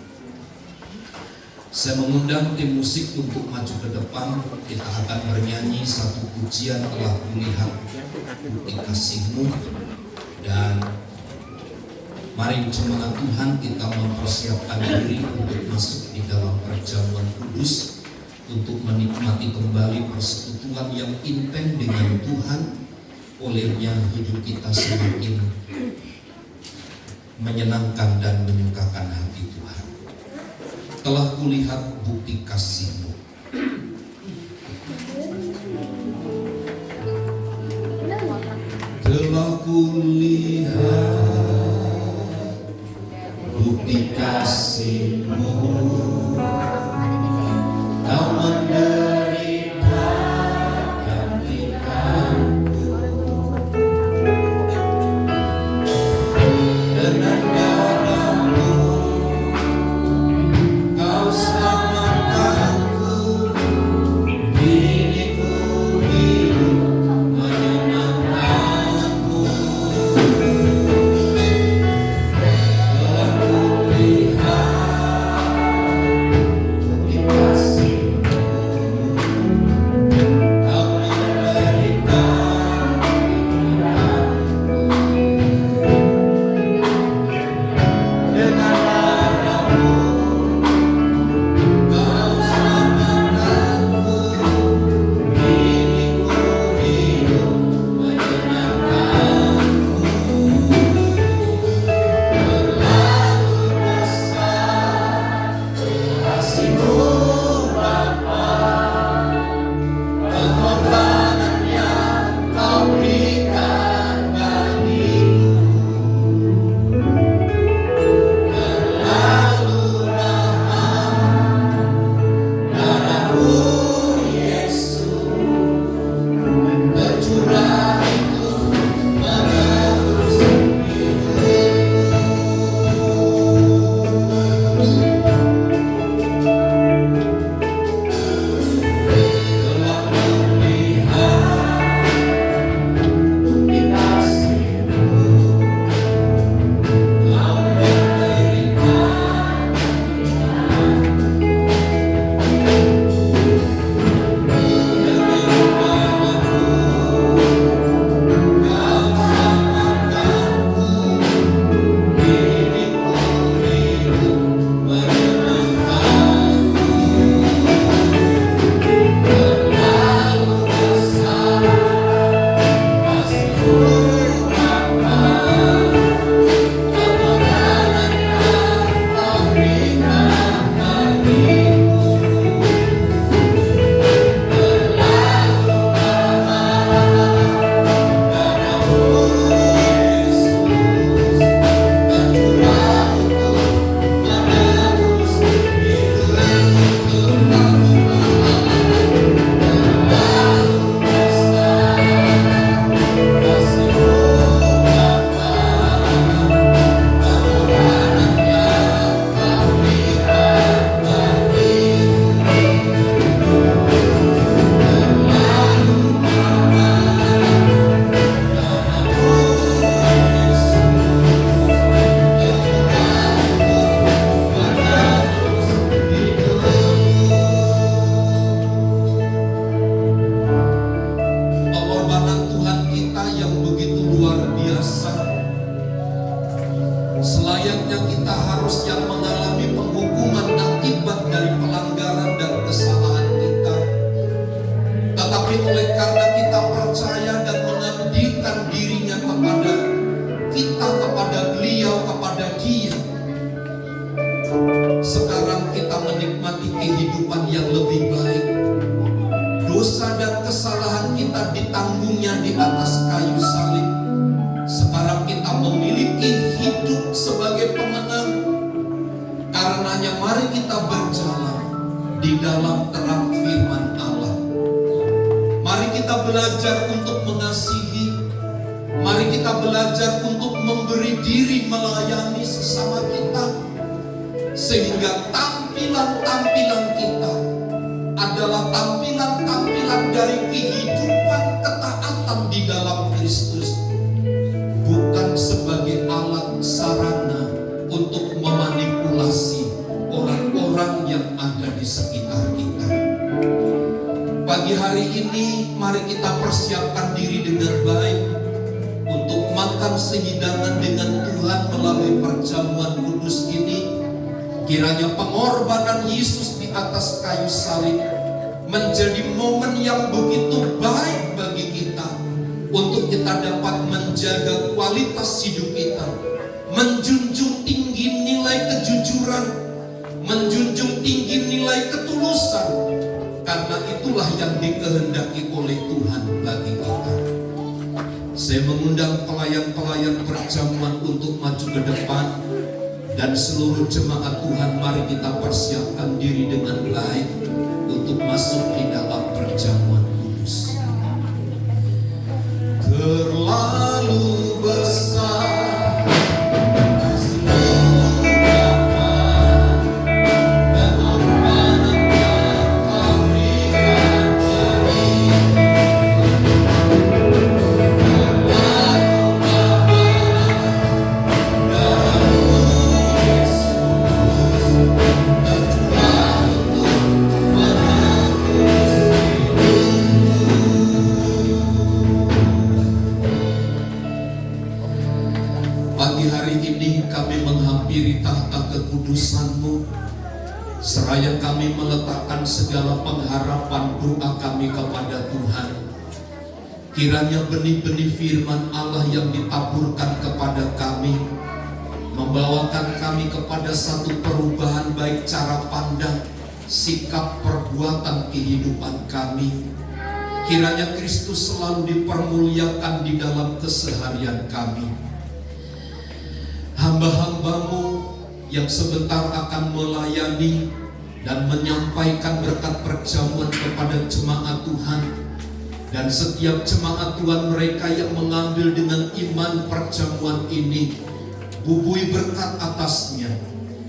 Saya mengundang tim musik untuk maju ke depan. Kita akan bernyanyi satu pujian Telah Kulihat Bukti Kasih-Mu. Dan mari jemaat Tuhan kita mempersiapkan diri untuk masuk di dalam perjamuan kudus, untuk menikmati kembali persekutuan yang intens dengan Tuhan. Olehnya hidup kita semakin menyenangkan dan menyukakan hati Tuhan. Telah kulihat bukti kasih-Mu. Telah kulihat bukti kasih-Mu. Kau menderita gantikanku. Dengan darah-Mu Kau selamatkanku. Kini ku hidup menyenangkan-Mu. Telah kulihat bukti kasih-Mu. Kau menderita dengan darah-Mu Kau selamatkanku. Kini ku hidup menyenangkan-Mu. Terlalu besar kasih-Mu Bapa, pengorbanan yang Kau berikan bagiku. Terlalu mahal darah-Mu Yesus, tercurah itu menebus hidupku. Telah kulihat bukti kasih-Mu. Kau menderita dengan darah-Mu Kau selamatkanku. Kini ku hidup menyenangkan-Mu. Terlalu besar kasih-Mu Bapa, pengorbanan yang Kau berikan bagiku. Terlalu mahal darah-Mu Yesus, tercurah untuk menebus hidupku. Terlalu mahal, terlalu besar kasih-Mu Bapa, pengorbanan yang Kau berikan bagiku. Terlalu mahal darah-Mu Yesus, tercurah untuk menebus hidupku. Pengorbanan Tuhan kita yang begitu luar biasa. Selayaknya kita harus yang mengalami penghukuman akibat dari pelanggaran dan kesalahan kita. Tetapi oleh karena kita percaya dan mengabdikan dirinya kepada kita, kepada Beliau, kepada Dia, sekarang kita menikmati kehidupan yang lebih baik. Dosa dan kesalahan kita ditanggungnya di atas kayu salib. Sekarang kita memiliki hidup sebagai pemenang. Karenanya mari kita berjalan di dalam terang firman Allah. Mari kita belajar untuk mengasihi. Mari kita belajar untuk memberi diri melayani sesama kita. Sehingga tampilan tampilan-tampilan kita adalah tampilan-tampilan dari kehidupan ketaatan di dalam Kristus, bukan sebagai alat sarana untuk memanipulasi orang-orang yang ada di sekitar kita. Pagi hari ini mari kita persiapkan diri dengan baik untuk makan sehidangan dengan Tuhan melalui perjamuan kudus ini. Kiranya pengorbanan Yesus di atas kayu salib menjadi momen yang begitu baik bagi kita untuk kita dapat menjaga kualitas hidup kita, menjunjung tinggi nilai kejujuran, menjunjung tinggi nilai ketulusan, karena itulah yang dikehendaki oleh Tuhan bagi kita. Saya mengundang pelayan-pelayan perjamuan untuk maju ke depan, dan seluruh jemaat Tuhan, mari kita persiapkan diri dengan baik untuk masuk di dalam perjamuan kudus. Terlalu besar kasih Tuhan dan pengorbanan yang Kau berikan bagi Pagi hari ini kami menghampiri tahta kekudusan-Mu, seraya kami meletakkan segala pengharapan doa kami kepada Tuhan. Kiranya benih-benih firman Allah yang ditaburkan kepada kami membawakan kami kepada satu perubahan baik cara pandang, sikap, perbuatan, kehidupan kami. Kiranya Kristus selalu dipermuliakan di dalam keseharian kami. Hamba-hamba-Mu yang sebentar akan melayani dan menyampaikan berkat perjamuan kepada jemaat Tuhan, dan setiap jemaat Tuhan mereka yang mengambil dengan iman perjamuan ini, bubui berkat atasnya,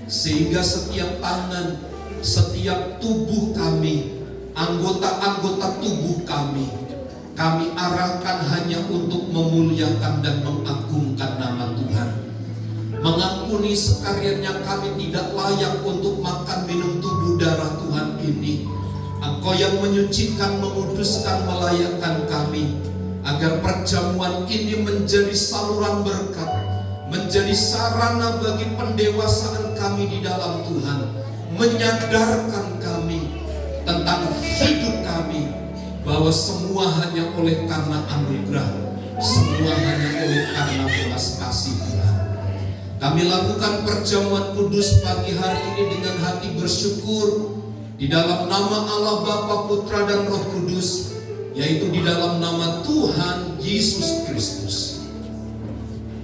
sehingga setiap tangan, setiap tubuh kami, anggota-anggota tubuh kami arahkan hanya untuk memuliakan dan mengagungkan nama Tuhan. Mengampuni sekaliannya kami tidak layak untuk makan minum tubuh darah Tuhan ini. Engkau yang menyucikan, menguduskan, melayakkan kami, agar perjamuan ini menjadi saluran berkat, menjadi sarana bagi pendewasaan kami di dalam Tuhan, menyadarkan kami tentang hidup kami, bahwa semua hanya oleh karena anugerah, semua hanya oleh karena belas kasih Tuhan. Kami lakukan perjamuan kudus pagi hari ini dengan hati bersyukur, di dalam nama Allah Bapa, Putra dan Roh Kudus, yaitu di dalam nama Tuhan Yesus Kristus.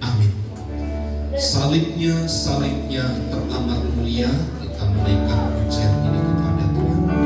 Amin. Salibnya teramat mulia. Kita menaikkan pujian ini kepada Tuhan.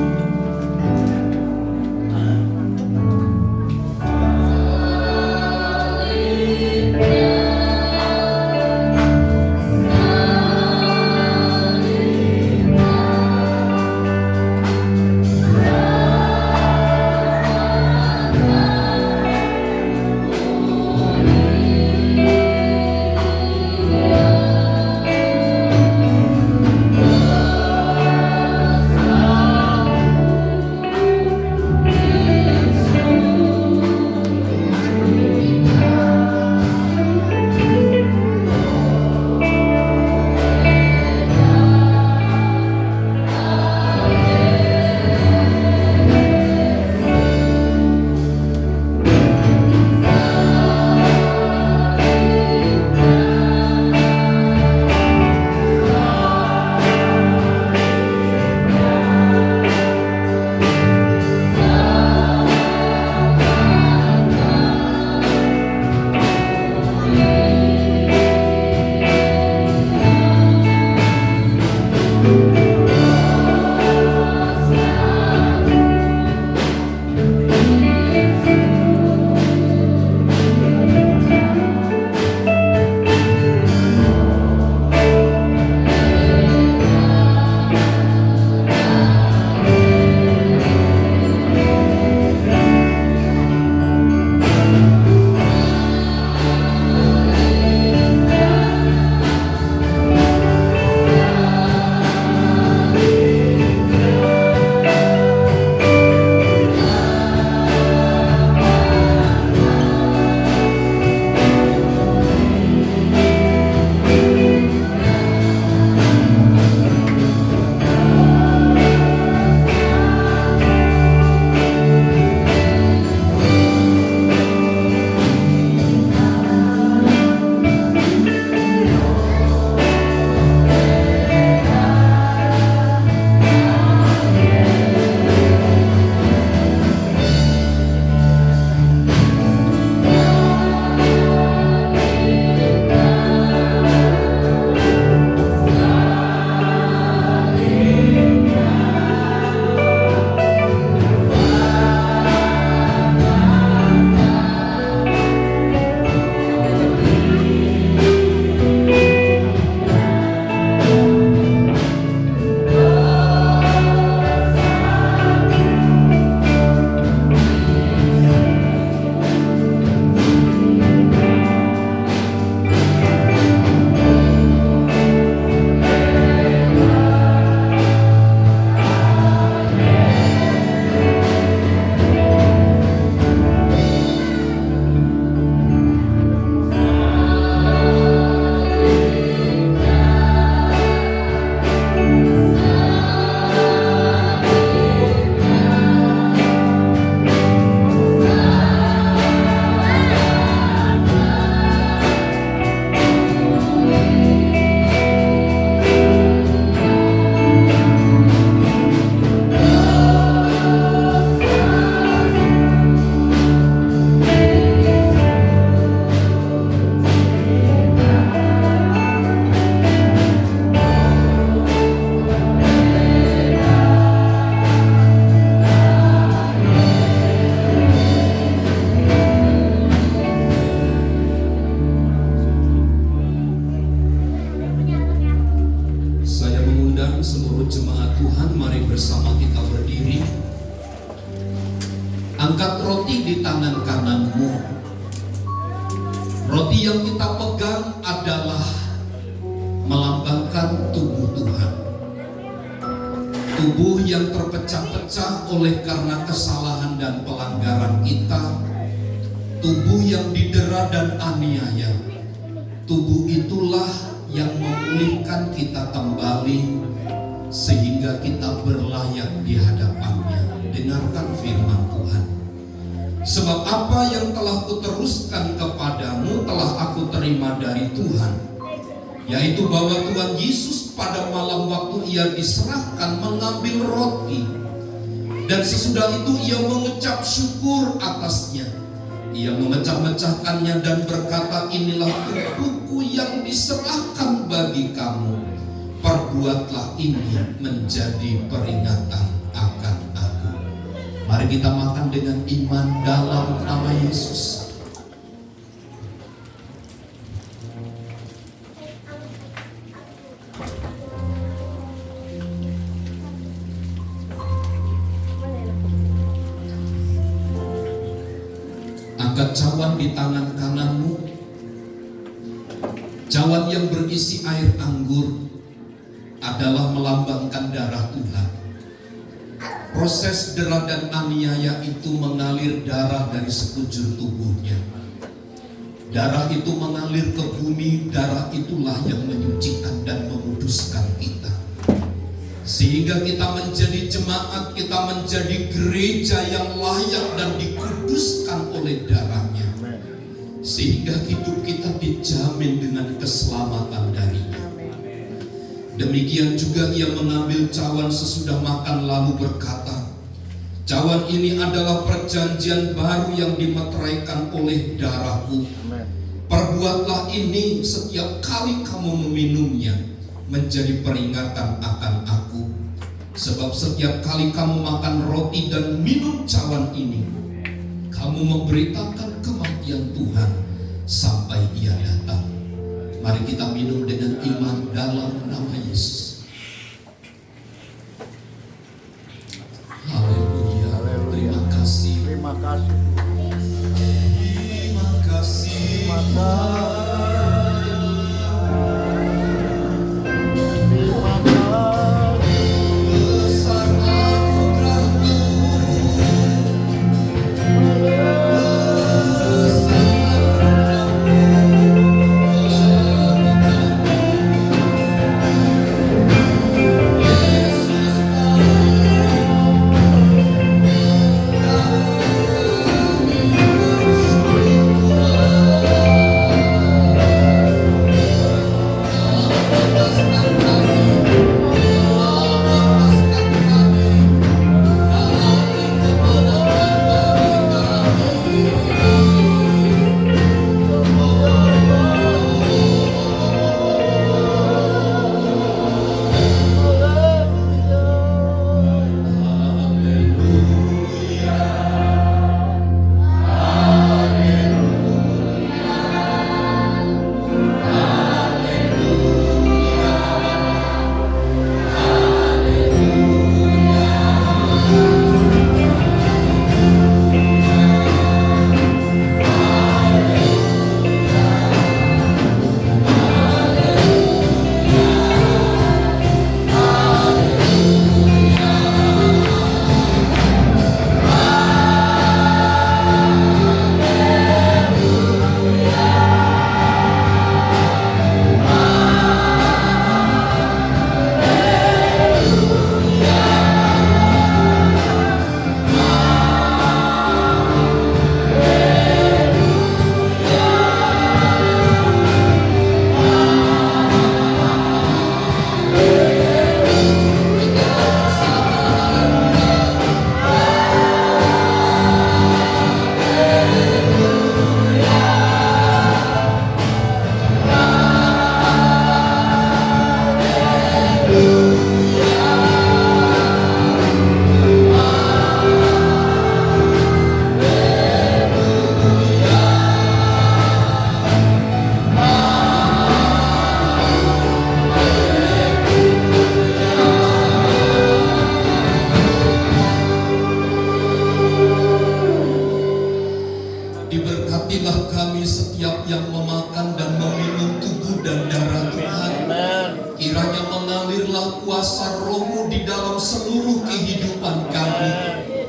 Angkat roti di tangan kananmu. Roti yang kita pegang adalah melambangkan tubuh Tuhan. Tubuh yang terpecah-pecah oleh karena kesalahan dan pelanggaran kita. Tubuh yang didera dan aniaya. Tubuh itulah yang memulihkan kita kembali sehingga kita berlayak di hadapannya. Dengarkan firman Tuhan. Sebab apa yang telah kuteruskan kepadamu telah aku terima dari Tuhan, yaitu bahwa Tuhan Yesus pada malam waktu ia diserahkan mengambil roti, dan sesudah itu ia mengucap syukur atasnya. Ia memecah-mecahkannya dan berkata, inilah tubuhku yang diserahkan bagi kamu. Perbuatlah ini menjadi peringatan akan aku. Mari kita makan dengan iman dalam nama Yesus. Angkat cawan di tangan kananmu. Cawan yang berisi air anggur adalah melambangkan darah Tuhan. Proses dera dan aniaya itu mengalir darah dari sekujur tubuhnya. Darah itu mengalir ke bumi. Darah itulah yang menyucikan dan menguduskan kita, sehingga kita menjadi jemaat, kita menjadi gereja yang layak dan dikuduskan oleh darahnya, sehingga hidup kita dijamin dengan keselamatan darinya. Demikian juga ia mengambil cawan sesudah makan lalu berkata, cawan ini adalah perjanjian baru yang dimeteraikan oleh darahku. Perbuatlah ini setiap kali kamu meminumnya menjadi peringatan akan aku. Sebab setiap kali kamu makan roti dan minum cawan ini, kamu memberitakan kematian Tuhan sampai ia datang. Mari kita minum dengan iman dalam nama Yesus. Haleluya. Terima kasih.
Terima kasih.
Terima kasih. Besar anugerah-Mu. Yesus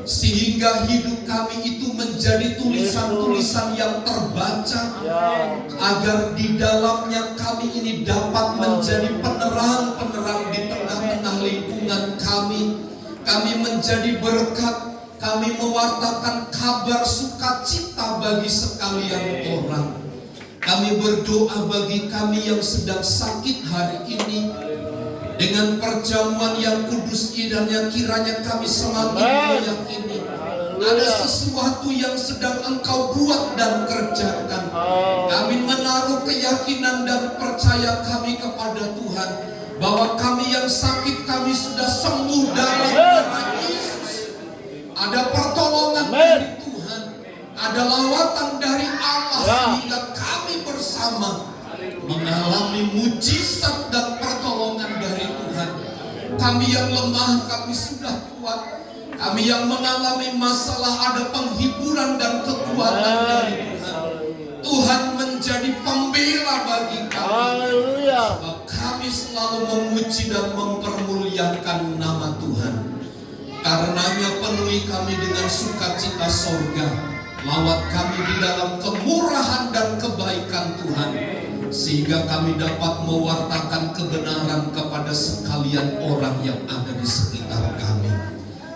sehingga hidup kami itu menjadi tulisan-tulisan yang terbaca, agar di dalamnya kami ini dapat menjadi penerang-penerang di tengah-tengah lingkungan kami. Kami menjadi berkat, kami mewartakan kabar sukacita bagi sekalian orang. Kami berdoa bagi kami yang sedang sakit hari ini, dengan perjamuan yang kudus indahnya kiranya kami semakin meyakini ada sesuatu yang sedang Engkau buat dan kerjakan. Kami menaruh keyakinan dan percaya kami kepada Tuhan, bahwa kami yang sakit kami sudah sembuh dalam nama Yesus. Ada pertolongan dari Tuhan, ada lawatan dari Allah, sehingga kami bersama mengalami mujizat dan pertolongan dari Tuhan. Kami yang lemah kami sudah kuat, kami yang mengalami masalah ada penghiburan dan kekuatan dari Tuhan. Tuhan menjadi pembela bagi kami, sebab kami selalu memuji dan mempermuliakan nama Tuhan. Karenanya penuhi kami dengan sukacita sorga, lawat kami di dalam kemurahan dan kebaikan Tuhan, sehingga kami dapat mewartakan kebenaran kepada sekalian orang yang ada di sekitar kami.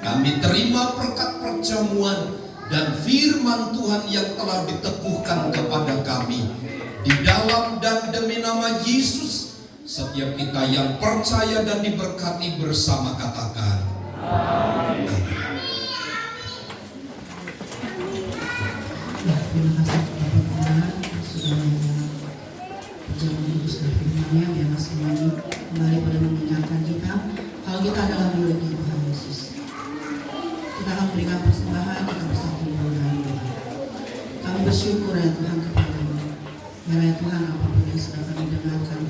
Kami terima berkat perjamuan dan firman Tuhan yang telah diteguhkan kepada kami. Di dalam dan demi nama Yesus, setiap kita yang percaya dan diberkati bersama katakan amin.
Ya, terima kasih kepada Tuhan sudah perjamuan kudus dan firman-Nya, biarlah semuanya kembali pada mengingatkan kita kalau kita adalah milik Tuhan Yesus. Kita akan berikan persembahan, kita bersatu mengurangi doa. Kami bersyukur ya Tuhan kepada-Mu. Ya Tuhan, apapun yang sudah kami dengarkan,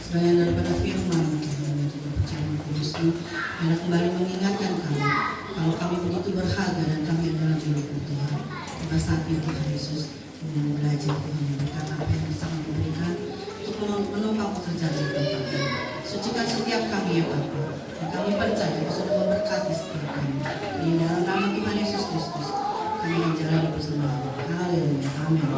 sebagian daripada firman Tuhan dan juga perjamuan kudus-Mu, biarlah kembali mengingatkan kami kalau kami begitu berharga dan kami adalah milik Tuhan. Pada saat itu Tuhan Yesus mau belajar Tuhan memberikan apa yang bisa kami berikan untuk menopang pekerjaan di tempat ini. Sucikan setiap kami ya Bapa, dan kami percaya Kau sudah memberkati setiap kami. Di dalam nama Tuhan Yesus Kristus kami menjalani persembahan. Haleluya, amin.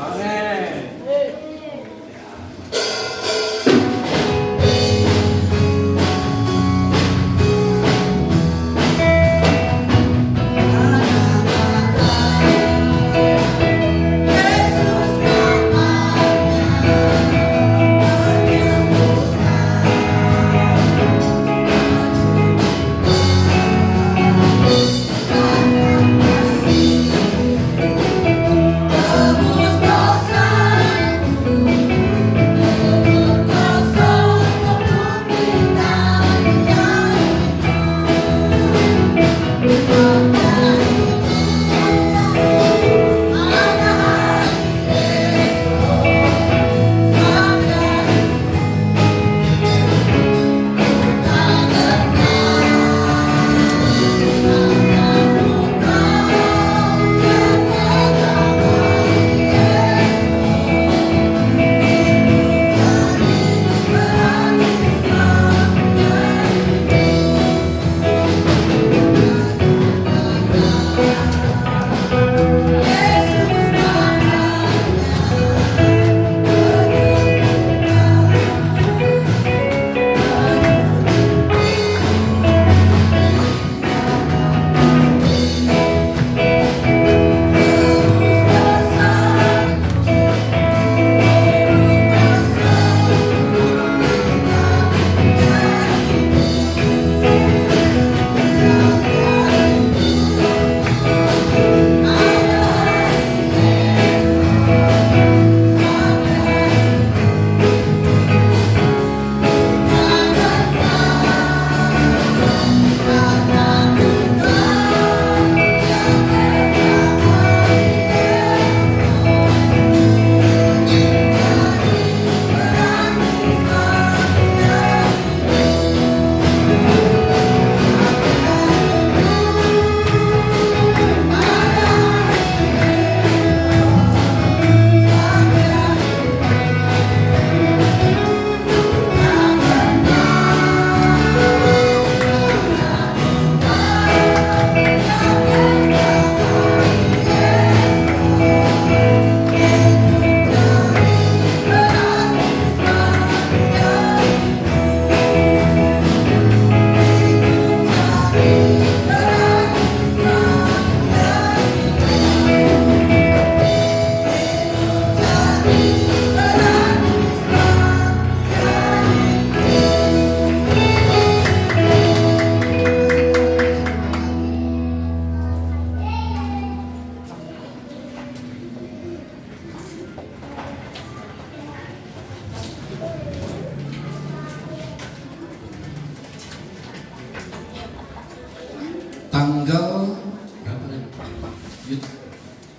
Yuk,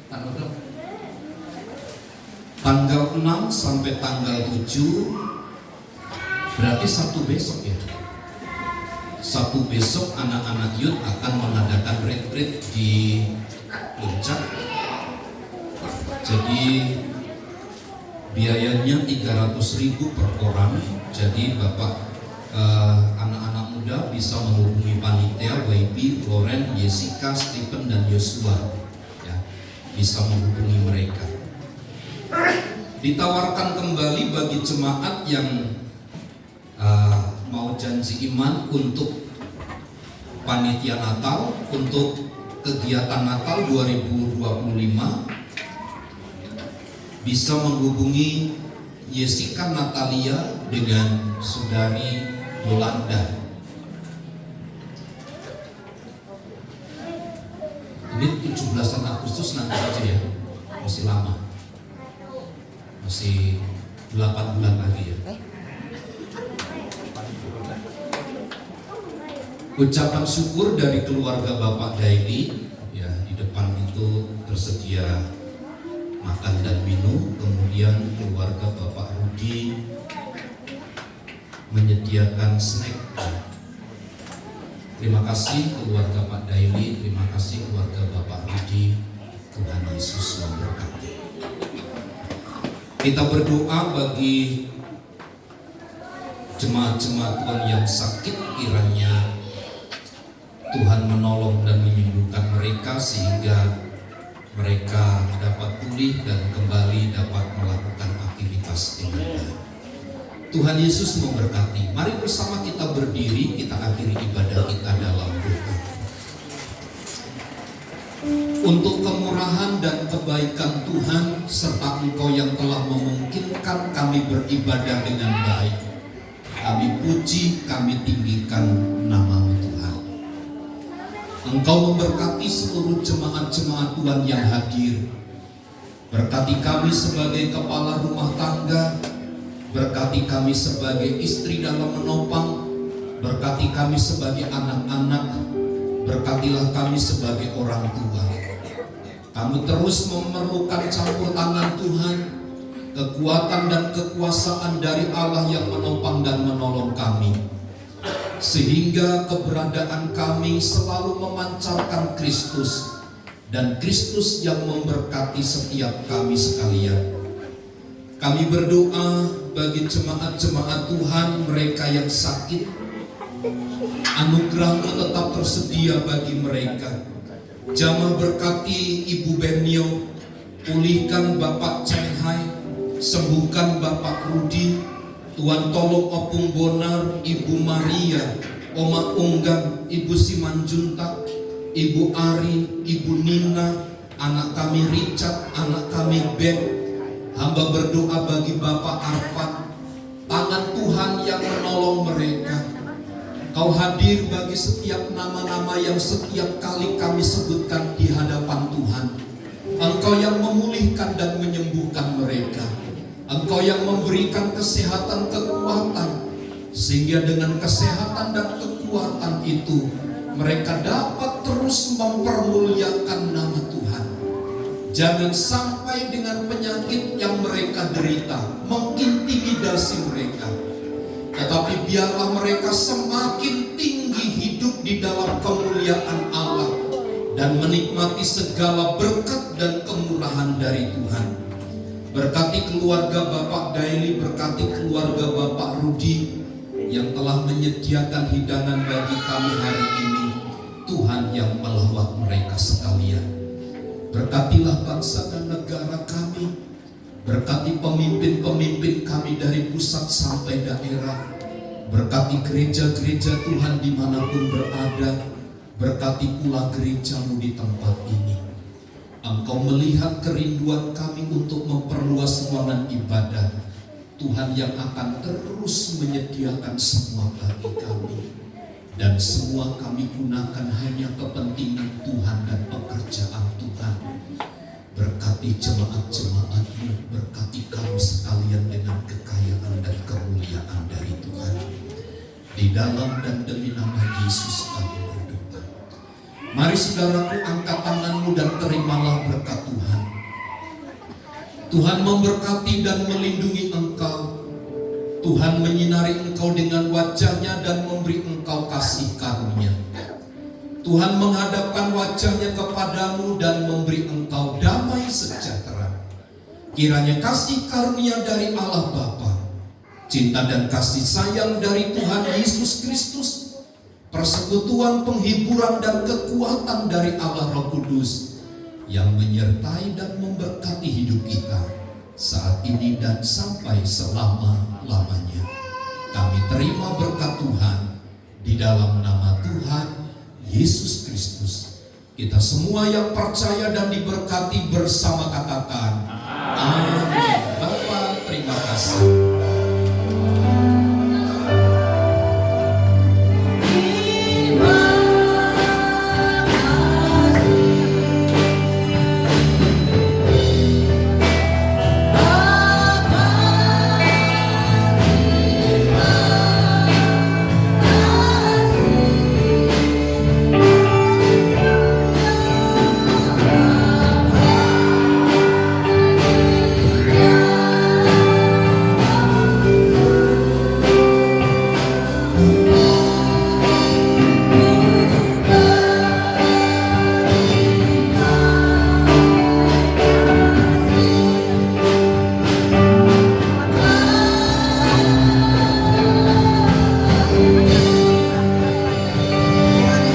tanggal berapa? Tanggal 6 sampai tanggal 7, berarti Sabtu besok ya. Sabtu besok anak-anak youth akan mengadakan retreat di Puncak. Jadi biayanya 300.000 per orang. Jadi Bapak anak-anak muda bisa menghubungi panitia YB, Loren, Jessica, Stephen dan Yosua ya, bisa menghubungi mereka. Ditawarkan kembali bagi jemaat yang mau janji iman untuk panitia Natal, untuk kegiatan Natal 2025 bisa menghubungi Jessica Natalia dengan Saudari Yolanda. Ini 17 Agustus nanti aja ya, masih lama, masih 8 bulan lagi ya. Ucapan syukur dari keluarga Bapak Daily ya, di depan itu tersedia makan dan minum. Kemudian keluarga Bapak Rudi menyediakan snack. Terima kasih keluarga Pak Daily, terima kasih keluarga Bapak Rudi. Tuhan Yesus memberkati. Kita berdoa bagi jemaat-jemaat Tuhan yang sakit, kiranya Tuhan menolong dan menyembuhkan mereka sehingga mereka dapat pulih dan kembali dapat melakukan aktivitas dengan baik. Tuhan Yesus memberkati. Mari bersama kita berdiri, kita akhiri ibadah kita dalam doa. Untuk kemurahan dan kebaikan Tuhan serta Engkau yang telah memungkinkan kami beribadah dengan baik, kami puji, kami tinggikan nama-Mu Tuhan. Engkau memberkati seluruh jemaat-jemaat Tuhan yang hadir. Berkati kami sebagai kepala rumah tangga, berkati kami sebagai istri dalam menopang, berkati kami sebagai anak-anak, berkatilah kami sebagai orang tua. Kami terus memerlukan campur tangan Tuhan, kekuatan dan kekuasaan dari Allah yang menopang dan menolong kami, sehingga keberadaan kami selalu memancarkan Kristus, dan Kristus yang memberkati setiap kami sekalian. Kami berdoa bagi jemaat-jemaat Tuhan, mereka yang sakit, anugerah-Mu tetap tersedia bagi mereka. Jamah berkati Ibu Benio, pulihkan Bapak Cheng Hai, sembuhkan Bapak Rudi. Tuhan tolong Opung Bonar, Ibu Maria, Oma Unggang, Ibu Simanjuntak, Ibu Ari, Ibu Nina, anak kami Richard, anak kami Ben. Hamba berdoa bagi Bapak Arfan, tangan Tuhan yang menolong mereka. Kau hadir bagi setiap nama-nama yang setiap kali kami sebutkan di hadapan Tuhan. Engkau yang memulihkan dan menyembuhkan mereka. Engkau yang memberikan kesehatan, kekuatan, sehingga dengan kesehatan dan kekuatan itu mereka dapat terus mempermuliakan nama Tuhan. Jangan sampai dengan penyakit yang mereka derita mengintimidasi mereka, tetapi biarlah mereka semakin tinggi hidup di dalam kemuliaan Allah dan menikmati segala berkat dan kemurahan dari Tuhan. Berkati keluarga Bapak Daily, berkati keluarga Bapak Rudi yang telah menyediakan hidangan bagi kami hari ini. Tuhan yang melawat mereka sekalian. Berkatilah bangsa dan negara kami. Berkati pemimpin-pemimpin kami dari pusat sampai daerah. Berkati gereja-gereja Tuhan dimanapun berada. Berkati pula gereja-Mu di tempat ini. Engkau melihat kerinduan kami untuk memperluas ruangan ibadah. Tuhan yang akan terus menyediakan semua bagi kami. Dan semua kami gunakan hanya kepentingan Tuhan dan pekerjaan Tuhan. Berkati jemaat-jemaat-Mu, berkati kami sekalian dengan kekayaan dan kemuliaan dari Tuhan. Di dalam dan demi nama Yesus kami berdoa. Mari Mari saudaraku, angkat tanganmu dan terimalah berkat Tuhan. Tuhan memberkati dan melindungi engkau. Tuhan menyinari engkau dengan wajahnya dan memberi engkau kasih karunia. Tuhan menghadapkan wajahnya kepadamu dan memberi engkau damai sejahtera. Kiranya kasih karunia dari Allah Bapa, cinta dan kasih sayang dari Tuhan Yesus Kristus, persekutuan, penghiburan dan kekuatan dari Allah Roh Kudus yang menyertai dan memberkati hidup kita saat ini dan sampai selama-lamanya. Kami terima berkat Tuhan di dalam nama Tuhan Yesus Kristus. Kita semua yang percaya dan diberkati bersama katakan amin. Bapa, terima kasih.